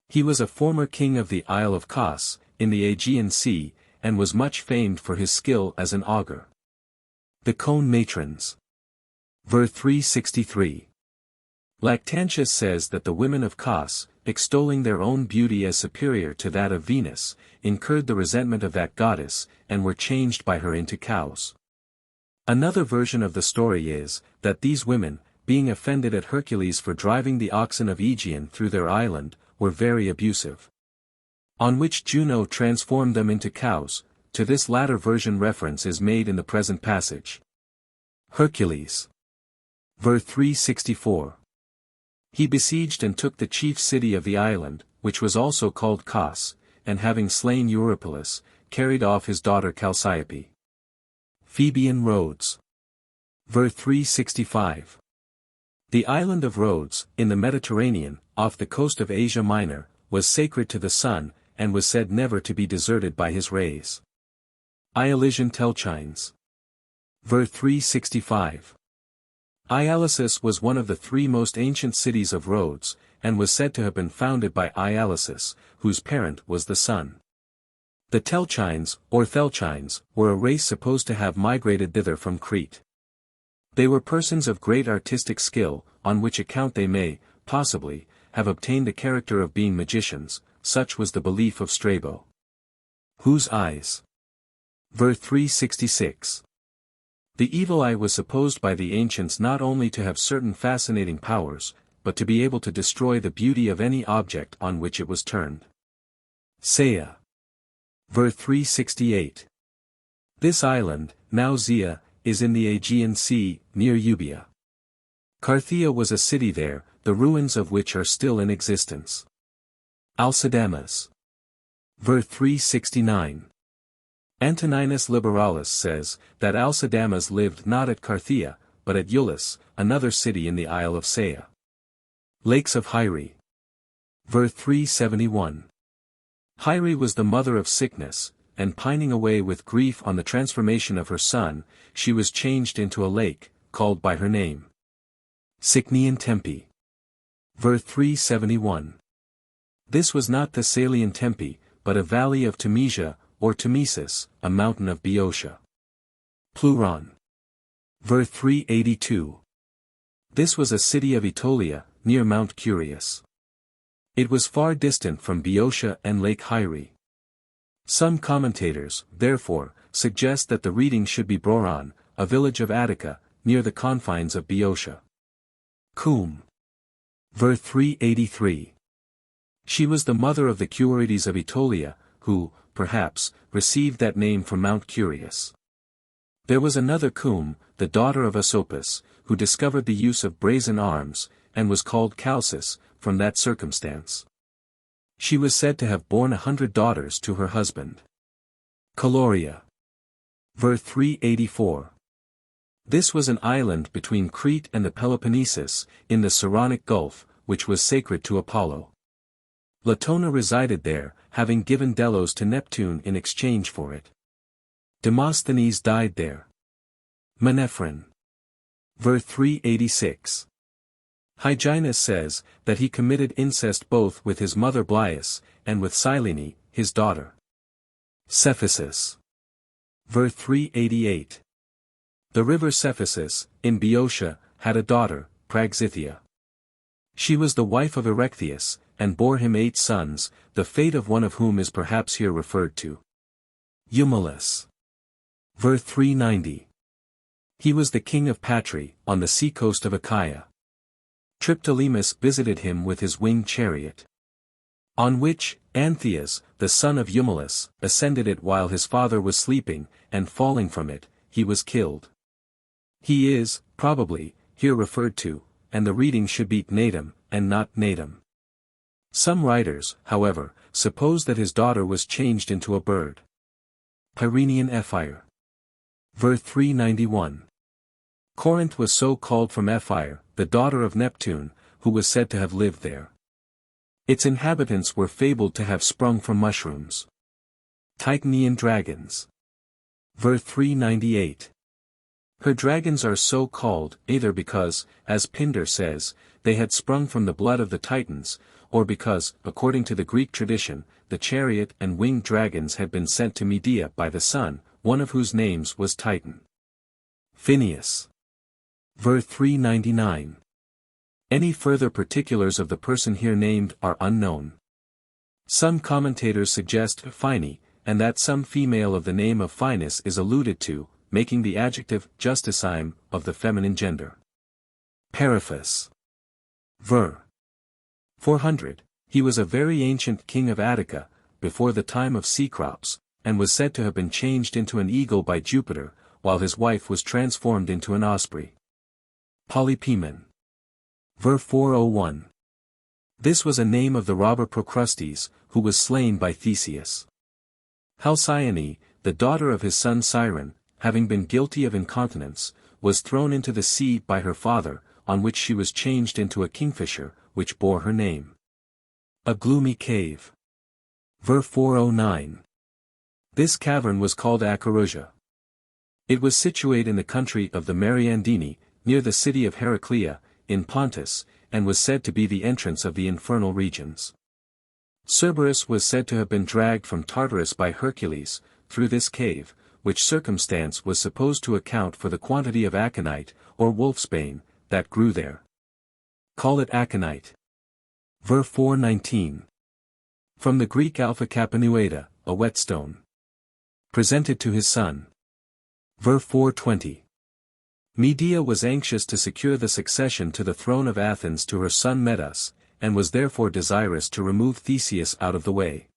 He was a former king of the Isle of Kos, in the Aegean Sea, and was much famed for his skill as an augur. The Cone Matrons. Ver 363. Lactantius says that the women of Kos, extolling their own beauty as superior to that of Venus, incurred the resentment of that goddess, and were changed by her into cows. Another version of the story is, that these women, being offended at Hercules for driving the oxen of Aegean through their island, were very abusive. On which Juno transformed them into cows. To this latter version reference is made in the present passage. Hercules. Ver 364. He besieged and took the chief city of the island, which was also called Kos, and having slain Eurypylus, carried off his daughter Chalciope. Phoebean Rhodes. Ver 365. The island of Rhodes, in the Mediterranean, off the coast of Asia Minor, was sacred to the sun, and was said never to be deserted by his rays. Ialisian Telchines. Ver 365. Ialysus was one of the three most ancient cities of Rhodes, and was said to have been founded by Ialysus, whose parent was the sun. The Telchines, or Thelchines, were a race supposed to have migrated thither from Crete. They were persons of great artistic skill, on which account they may, possibly, have obtained the character of being magicians, such was the belief of Strabo. Whose eyes? Ver 366. The evil eye was supposed by the ancients not only to have certain fascinating powers, but to be able to destroy the beauty of any object on which it was turned. Saya. Ver 368. This island, now Zia, is in the Aegean Sea, near Euboea. Carthia was a city there, the ruins of which are still in existence. Alcidamas. Ver 369. Antoninus Liberalis says, that Alcidamas lived not at Carthia, but at Iulis, another city in the Isle of Saya. Lakes of Hyre. Ver 371. Hyre was the mother of sickness, and pining away with grief on the transformation of her son, she was changed into a lake, called by her name. Sicnian Tempe. Ver 371. This was not Thessalian Tempe, but a valley of Temesia, or Temesis, a mountain of Boeotia. Pleuron. Ver 382. This was a city of Aetolia, near Mount Curius. It was far distant from Boeotia and Lake Hyre. Some commentators, therefore, suggest that the reading should be Broron, a village of Attica, near the confines of Boeotia. Coum. Ver 383. She was the mother of the Cuorides of Aetolia, who, perhaps, received that name from Mount Curius. There was another Coum, the daughter of Asopus, who discovered the use of brazen arms, and was called Chalcis, from that circumstance. She was said to have borne 100 daughters to her husband. Caloria. Ver 384. This was an island between Crete and the Peloponnesus, in the Saronic Gulf, which was sacred to Apollo. Latona resided there, having given Delos to Neptune in exchange for it. Demosthenes died there. Menephron. Ver 386. Hyginus says, that he committed incest both with his mother Bias, and with Silene, his daughter. Cephisus. Ver 388. The river Cephisus, in Boeotia, had a daughter, Praxithea. She was the wife of Erechtheus, and bore him 8 sons, the fate of one of whom is perhaps here referred to. Eumelus. Ver 390. He was the king of Patri, on the seacoast of Achaia. Triptolemus visited him with his winged chariot. On which, Antheus, the son of Eumelus, ascended it while his father was sleeping, and falling from it, he was killed. He is, probably, here referred to, and the reading should be Natum, and not Natum. Some writers, however, suppose that his daughter was changed into a bird. Pyrenean Ephire. Ver 391. Corinth was so called from Ephire, the daughter of Neptune, who was said to have lived there. Its inhabitants were fabled to have sprung from mushrooms. Titanian dragons. Ver 398. Her dragons are so called, either because, as Pindar says, they had sprung from the blood of the Titans, or because, according to the Greek tradition, the chariot and winged dragons had been sent to Medea by the sun, one of whose names was Titan. Phineas. Ver 399. Any further particulars of the person here named are unknown. Some commentators suggest Phine, and that some female of the name of Phinus is alluded to, making the adjective justicime of the feminine gender. Periphas. Ver. 400. He was a very ancient king of Attica, before the time of Cecrops, and was said to have been changed into an eagle by Jupiter, while his wife was transformed into an osprey. Polypemon. Ver 401. This was a name of the robber Procrustes, who was slain by Theseus. Halcyone, the daughter of his son Siren, having been guilty of incontinence, was thrown into the sea by her father, on which she was changed into a kingfisher, which bore her name. A gloomy cave. Ver 409. This cavern was called Acherusia. It was situate in the country of the Mariandini, near the city of Heraclea, in Pontus, and was said to be the entrance of the infernal regions. Cerberus was said to have been dragged from Tartarus by Hercules, through this cave, which circumstance was supposed to account for the quantity of aconite, or wolfsbane, that grew there. Call it aconite. Ver 419. From the Greek alpha capanueta, a whetstone. Presented to his son. Ver 420. Medea was anxious to secure the succession to the throne of Athens to her son Medas, and was therefore desirous to remove Theseus out of the way.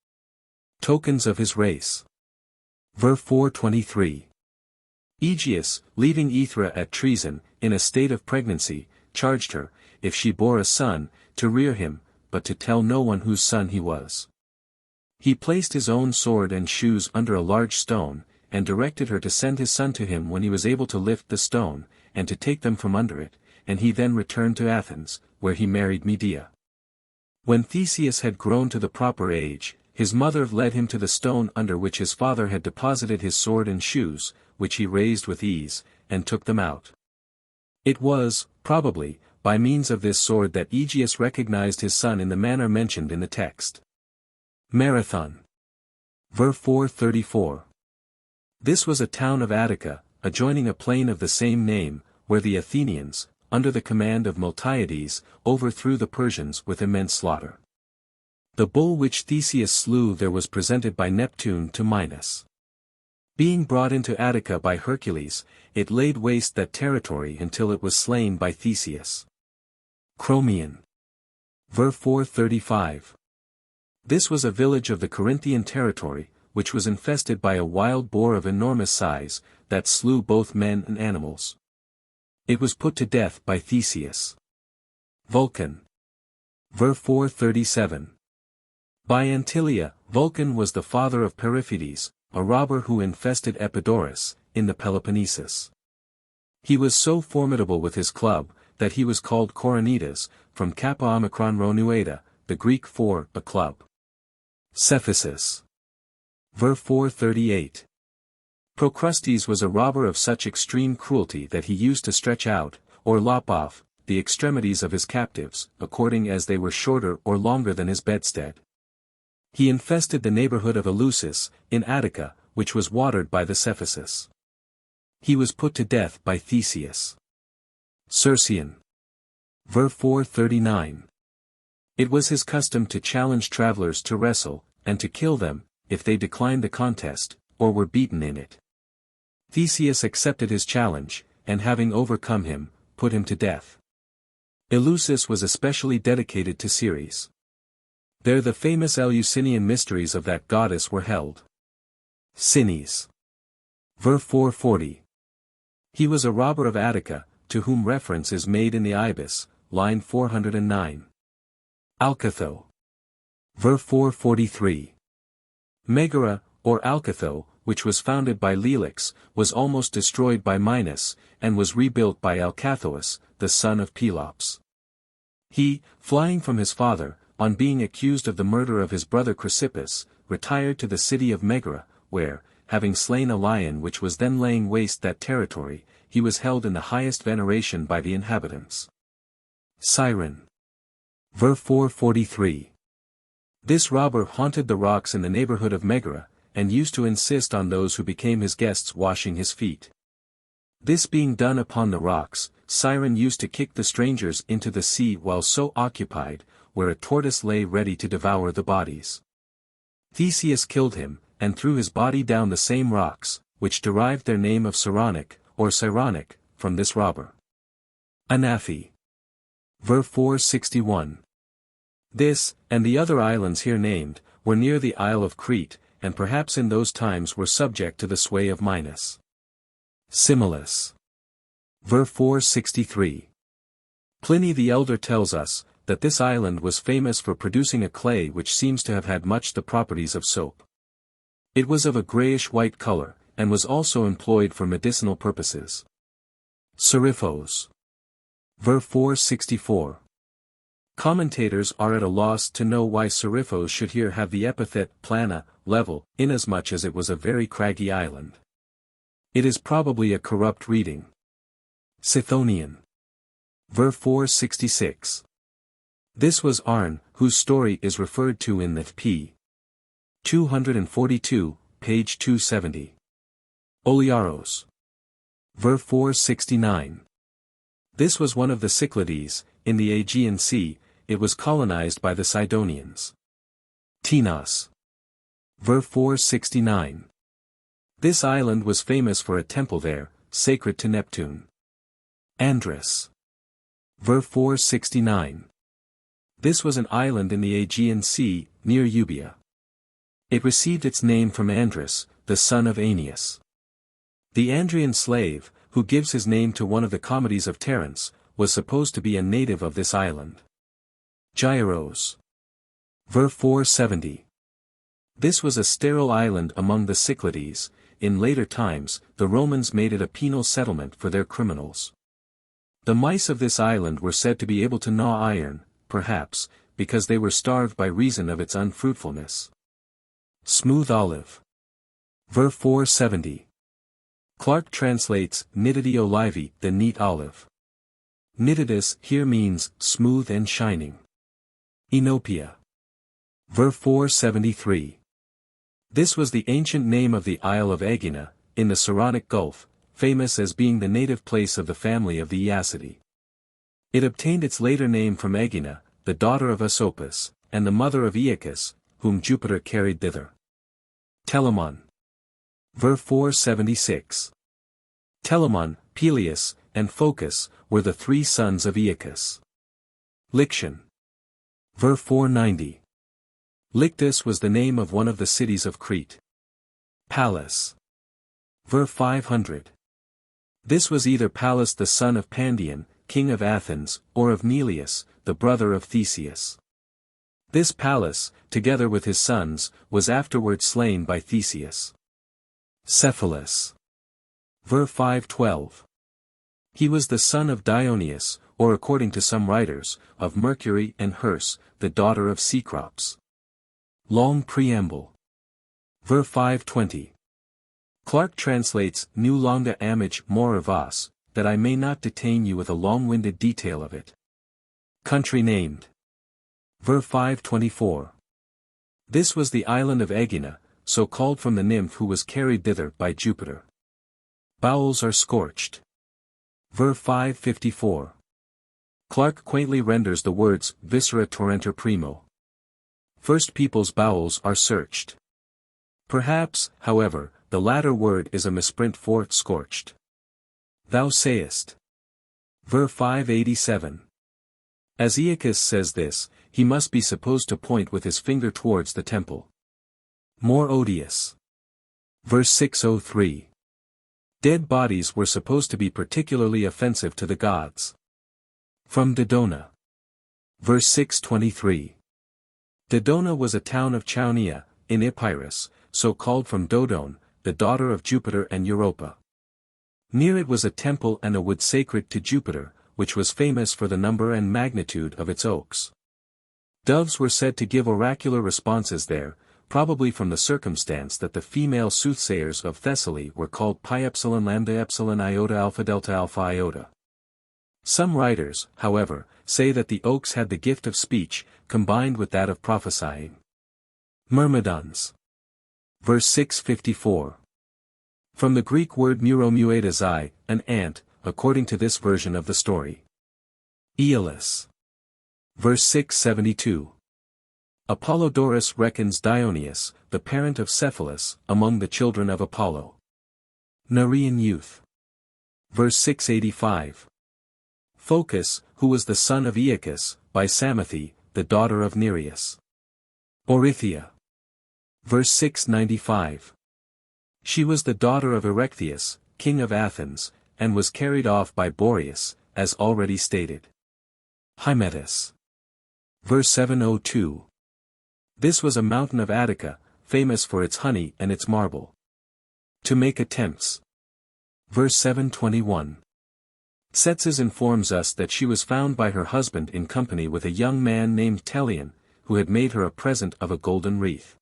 Tokens of his race. Ver 423. Aegeus, leaving Aethra at Treason, in a state of pregnancy, charged her, if she bore a son, to rear him, but to tell no one whose son he was. He placed his own sword and shoes under a large stone, and directed her to send his son to him when he was able to lift the stone, and to take them from under it, and he then returned to Athens, where he married Medea. When Theseus had grown to the proper age, his mother led him to the stone under which his father had deposited his sword and shoes, which he raised with ease, and took them out. It was, probably, by means of this sword that Aegeus recognized his son in the manner mentioned in the text. Marathon. Ver 434. This was a town of Attica, adjoining a plain of the same name, where the Athenians, under the command of Miltiades, overthrew the Persians with immense slaughter. The bull which Theseus slew there was presented by Neptune to Minos. Being brought into Attica by Hercules, it laid waste that territory until it was slain by Theseus. Chromion. Ver 435. This was a village of the Corinthian territory, which was infested by a wild boar of enormous size, that slew both men and animals. It was put to death by Theseus. Vulcan. Ver 437. By Antilia, Vulcan was the father of Periphetes, a robber who infested Epidaurus, in the Peloponnesus. He was so formidable with his club, that he was called Koronidas, from Kappa Omicron Ronueda, the Greek for a club. Cephasus. Ver 438. Procrustes was a robber of such extreme cruelty that he used to stretch out, or lop off, the extremities of his captives, according as they were shorter or longer than his bedstead. He infested the neighborhood of Eleusis, in Attica, which was watered by the Cephasus. He was put to death by Theseus. Circean. Ver 439. It was his custom to challenge travelers to wrestle, and to kill them, if they declined the contest, or were beaten in it. Theseus accepted his challenge, and having overcome him, put him to death. Eleusis was especially dedicated to Ceres. There the famous Eleusinian mysteries of that goddess were held. Cines. Ver 440. He was a robber of Attica, to whom reference is made in the Ibis, line 409. Alcatho. Ver 443. Megara, or Alcatho, which was founded by Lelix, was almost destroyed by Minos, and was rebuilt by Alcathous, the son of Pelops. He, flying from his father, on being accused of the murder of his brother Chrysippus, retired to the city of Megara, where, having slain a lion which was then laying waste that territory, he was held in the highest veneration by the inhabitants. Siren. Ver 443. This robber haunted the rocks in the neighborhood of Megara, and used to insist on those who became his guests washing his feet. This being done upon the rocks, Siren used to kick the strangers into the sea while so occupied, where a tortoise lay ready to devour the bodies. Theseus killed him, and threw his body down the same rocks, which derived their name of Saronic, or Cyronic, from this robber. Anaphe. Ver 461. This, and the other islands here named, were near the Isle of Crete, and perhaps in those times were subject to the sway of Minos. Similis. Ver 463. Pliny the Elder tells us, that this island was famous for producing a clay which seems to have had much the properties of soap. It was of a grayish-white color, and was also employed for medicinal purposes. Seriphos. Ver 464. Commentators are at a loss to know why Seriphos should here have the epithet plana, level, inasmuch as it was a very craggy island. It is probably a corrupt reading. Sithonian. Ver 466. This was Arn, whose story is referred to in the p. 242, page 270. Oliaros. Ver 469. This was one of the Cyclades, in the Aegean Sea. It was colonized by the Sidonians. Tinos. Ver 469. This island was famous for a temple there, sacred to Neptune. Andros. Ver 469. This was an island in the Aegean Sea, near Euboea. It received its name from Andros, the son of Aeneas. The Andrian slave, who gives his name to one of the comedies of Terence, was supposed to be a native of this island. Gyros. Ver 470. This was a sterile island among the Cyclades. In later times, the Romans made it a penal settlement for their criminals. The mice of this island were said to be able to gnaw iron, perhaps, because they were starved by reason of its unfruitfulness. Smooth olive. Ver 470. Clark translates nitidi olivi, the neat olive. Nitidus here means smooth and shining. Enopia. Ver 473. This was the ancient name of the Isle of Aegina, in the Saronic Gulf, famous as being the native place of the family of the Aeacidae. It obtained its later name from Aegina, the daughter of Asopus, and the mother of Aeacus, whom Jupiter carried thither. Telamon. Ver 476. Telamon, Peleus, and Phocus, were the three sons of Aeacus. Liction. Ver 490. Lictus was the name of one of the cities of Crete. Pallas. Ver 500. This was either Pallas the son of Pandion, king of Athens, or of Neleus, the brother of Theseus. This Pallas, together with his sons, was afterward slain by Theseus. Cephalus. Ver 512. He was the son of Dionysus, or according to some writers, of Mercury and Herse, the daughter of Cecrops. Long preamble. Ver 520. Clark translates, Nu longa amage more of us, that I may not detain you with a long-winded detail of it. Country named. Ver 524. This was the island of Aegina, so called from the nymph who was carried thither by Jupiter. Bowels are scorched. Ver 554. Clark quaintly renders the words, viscera torrenter primo. First people's bowels are searched. Perhaps, however, the latter word is a misprint for scorched. Thou sayest. Ver 587. As Aeacus says this, he must be supposed to point with his finger towards the temple. More odious. Verse 603. Dead bodies were supposed to be particularly offensive to the gods. From Dodona. Verse 623. Dodona was a town of Chaonia, in Epirus, so called from Dodone, the daughter of Jupiter and Europa. Near it was a temple and a wood sacred to Jupiter, which was famous for the number and magnitude of its oaks. Doves were said to give oracular responses there, probably from the circumstance that the female soothsayers of Thessaly were called pi epsilon lambda epsilon iota alpha delta alpha iota. Some writers, however, say that the oaks had the gift of speech, combined with that of prophesying. Myrmidons. Verse 654. From the Greek word muromuetazai, an ant, according to this version of the story. Aeolus. Verse 672. Apollodorus reckons Dionysus, the parent of Cephalus, among the children of Apollo. Nerean youth. Verse 685. Phocus, who was the son of Aeacus, by Psamathe, the daughter of Nereus. Orythia. Verse 695. She was the daughter of Erechtheus, king of Athens, and was carried off by Boreas, as already stated. Hymettus. Verse 702. This was a mountain of Attica, famous for its honey and its marble. To make attempts. Verse 721. Tzetzes informs us that she was found by her husband in company with a young man named Teleon, who had made her a present of a golden wreath.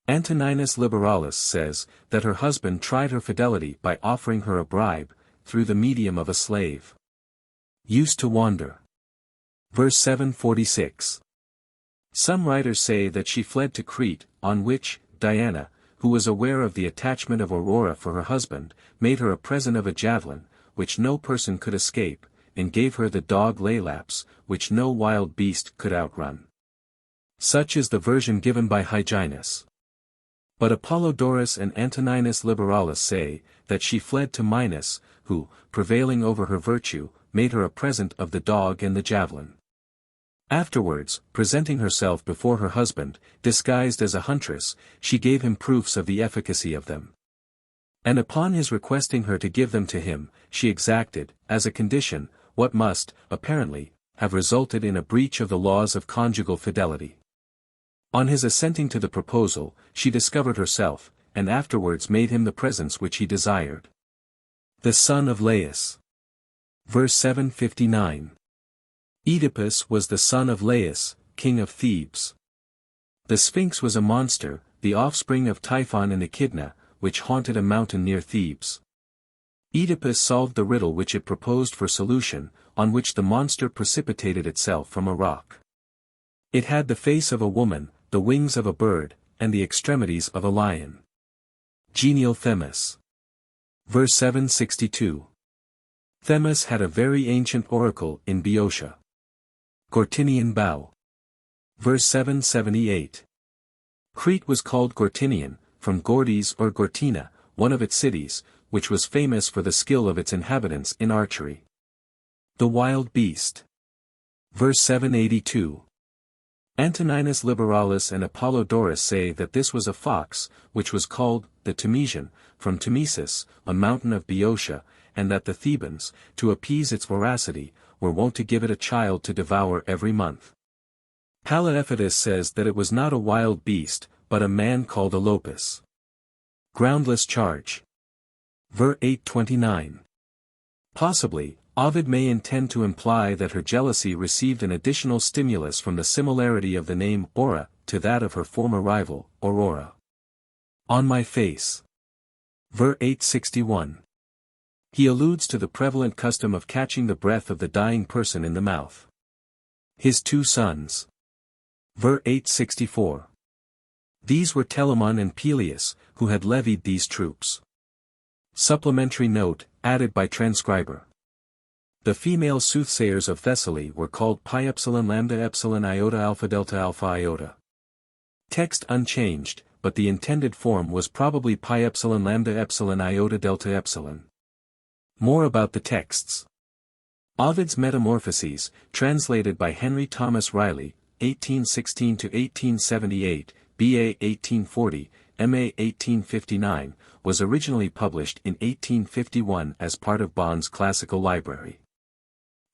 Antoninus Liberalis says that her husband tried her fidelity by offering her a bribe, through the medium of a slave. Used to wander. Verse 746. Some writers say that she fled to Crete, on which, Diana, who was aware of the attachment of Aurora for her husband, made her a present of a javelin, which no person could escape, and gave her the dog Laelaps, which no wild beast could outrun. Such is the version given by Hyginus. But Apollodorus and Antoninus Liberalis say that she fled to Minos, who, prevailing over her virtue, made her a present of the dog and the javelin. Afterwards, presenting herself before her husband, disguised as a huntress, she gave him proofs of the efficacy of them. And upon his requesting her to give them to him, she exacted, as a condition, what must, apparently, have resulted in a breach of the laws of conjugal fidelity. On his assenting to the proposal, she discovered herself, and afterwards made him the presents which he desired. The son of Laius. Verse 759. Oedipus was the son of Laius, king of Thebes. The Sphinx was a monster, the offspring of Typhon and Echidna, which haunted a mountain near Thebes. Oedipus solved the riddle which it proposed for solution, on which the monster precipitated itself from a rock. It had the face of a woman, the wings of a bird, and the extremities of a lion. Genial Themis. Verse 762. Themis had a very ancient oracle in Boeotia. Gortinian bow. Verse 778. Crete was called Gortinian, from Gordes or Gortina, one of its cities, which was famous for the skill of its inhabitants in archery. The wild beast. Verse 782. Antoninus Liberalis and Apollodorus say that this was a fox, which was called the Temesian, from Temesis, a mountain of Boeotia, and that the Thebans, to appease its voracity, were wont to give it a child to devour every month. Palaephatus says that it was not a wild beast, but a man called Elopus. Groundless charge. Ver 829. Possibly, Ovid may intend to imply that her jealousy received an additional stimulus from the similarity of the name Aura to that of her former rival, Aurora. On my face. Ver 861. He alludes to the prevalent custom of catching the breath of the dying person in the mouth. His two sons. Ver 864. These were Telamon and Peleus, who had levied these troops. Supplementary note, added by transcriber. The female soothsayers of Thessaly were called pi epsilon lambda epsilon iota alpha delta alpha iota. Text unchanged, but the intended form was probably pi epsilon lambda epsilon iota delta epsilon. More about the texts. Ovid's Metamorphoses, translated by Henry Thomas Riley, 1816–1878, B.A. 1840, M.A. 1859, was originally published in 1851 as part of Bond's Classical Library.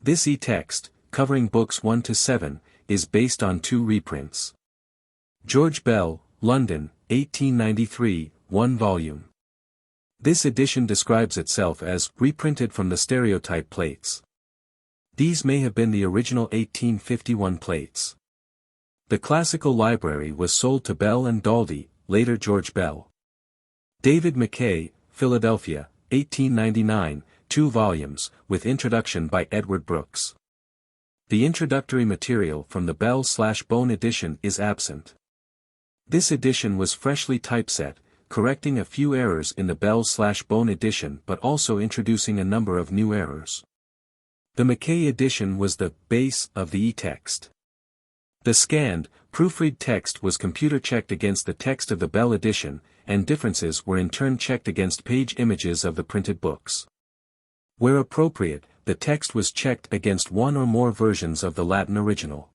This e-text, covering books 1–7, is based on two reprints. George Bell, London, 1893, 1 volume. This edition describes itself as reprinted from the stereotype plates. These may have been the original 1851 plates. The Classical Library was sold to Bell and Daldy, later George Bell. David Mackay, Philadelphia, 1899, 2 volumes, with introduction by Edward Brooks. The introductory material from the Bell/Bone edition is absent. This edition was freshly typeset, correcting a few errors in the Bell/Bone edition but also introducing a number of new errors. The Mackay edition was the base of the e-text. The scanned, proofread text was computer-checked against the text of the Bell edition, and differences were in turn checked against page images of the printed books. Where appropriate, the text was checked against one or more versions of the Latin original.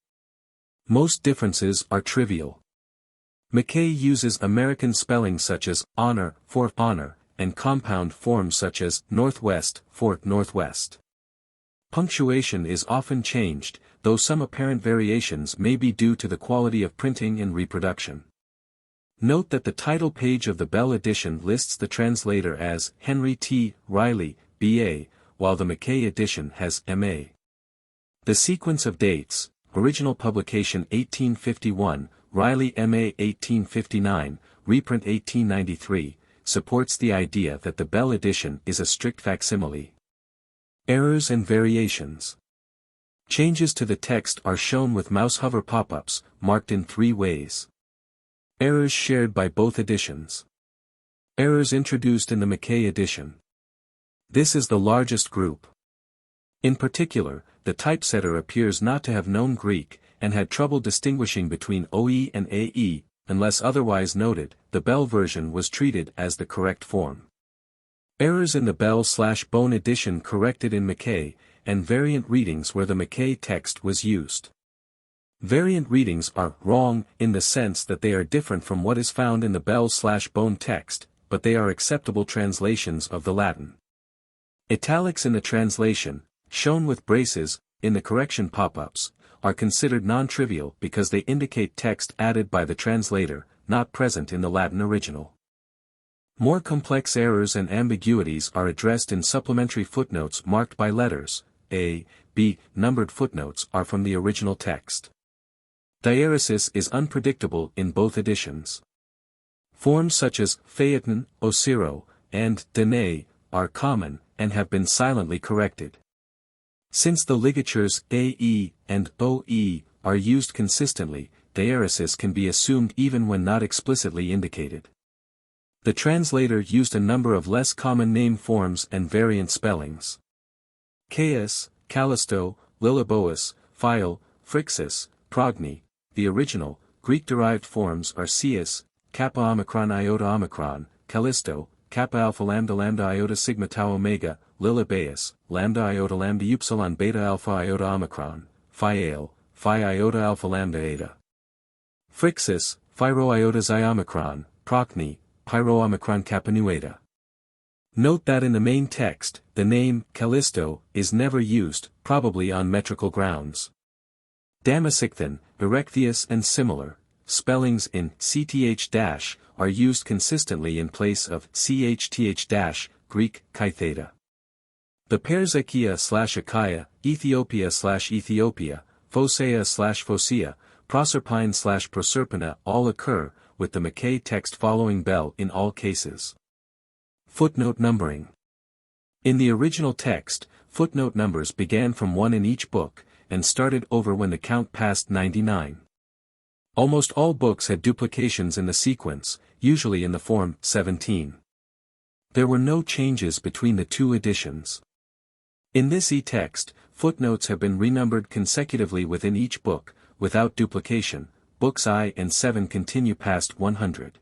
Most differences are trivial. Mackay uses American spelling such as honor for honor, and compound forms such as northwest for northwest. Punctuation is often changed, though some apparent variations may be due to the quality of printing and reproduction. Note that the title page of the Bell edition lists the translator as Henry T. Riley, B.A., while the Mackay edition has M.A. The sequence of dates, original publication 1851, Riley M.A. 1859, reprint 1893, supports the idea that the Bell edition is a strict facsimile. Errors and variations. Changes to the text are shown with mouse hover pop-ups, marked in 3 ways. Errors shared by both editions. Errors introduced in the Mackay edition. This is the largest group. In particular, the typesetter appears not to have known Greek, and had trouble distinguishing between OE and AE, unless otherwise noted. The Bell version was treated as the correct form. Errors in the Bell/Bone edition corrected in Mackay, and variant readings where the Mackay text was used. Variant readings are wrong in the sense that they are different from what is found in the Bell/Bone text, but they are acceptable translations of the Latin. Italics in the translation, shown with braces, in the correction pop-ups, are considered non-trivial because they indicate text added by the translator, not present in the Latin original. More complex errors and ambiguities are addressed in supplementary footnotes marked by letters. A, B, numbered footnotes are from the original text. Diaeresis is unpredictable in both editions. Forms such as Phaeton, Osiro, and Danae are common, and have been silently corrected. Since the ligatures AE and OE are used consistently, diaeresis can be assumed even when not explicitly indicated. The translator used a number of less common name forms and variant spellings. Caius, Callisto, Lilaboas, Phile, Phrixus, Progny. The original, Greek-derived forms are Caius, Kappa Omicron Iota Omicron, Callisto, Kappa Alpha Lambda Lambda Iota Sigma Tau Omega, Lilabaeus, Lambda Iota Lambda Upsilon Beta Alpha Iota Omicron, Phi Phi Iota Alpha Lambda Eta. Phrixus, Phyro Iota Xi Omicron, Procne, Pyro Omicron Kappa Nu Eta. Note that in the main text, the name Callisto is never used, probably on metrical grounds. Damasichthon, Erechtheus and similar spellings in cth- are used consistently in place of chth- Greek chi theta. The pairs Achaia/Achaia, Ethiopia/Ethiopia, Phocea/Phocea, Proserpine/Proserpina all occur, with the Mackay text following Bel in all cases. Footnote numbering. In the original text, footnote numbers began from 1 in each book, and started over when the count passed 99. Almost all books had duplications in the sequence, usually in the form 17. There were no changes between the two editions. In this e-text, footnotes have been renumbered consecutively within each book, without duplication. Books I and 7 continue past 100.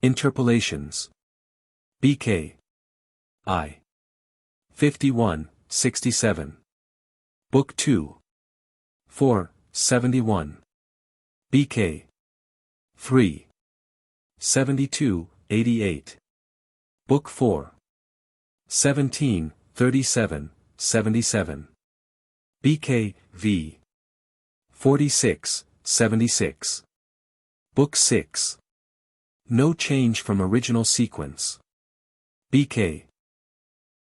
Interpolations. BK I 51, 67. Book 2 4, 71. BK 3 72, 88. Book 4 17, 37, 77. BK v 46, 76. Book 6. No change from original sequence. BK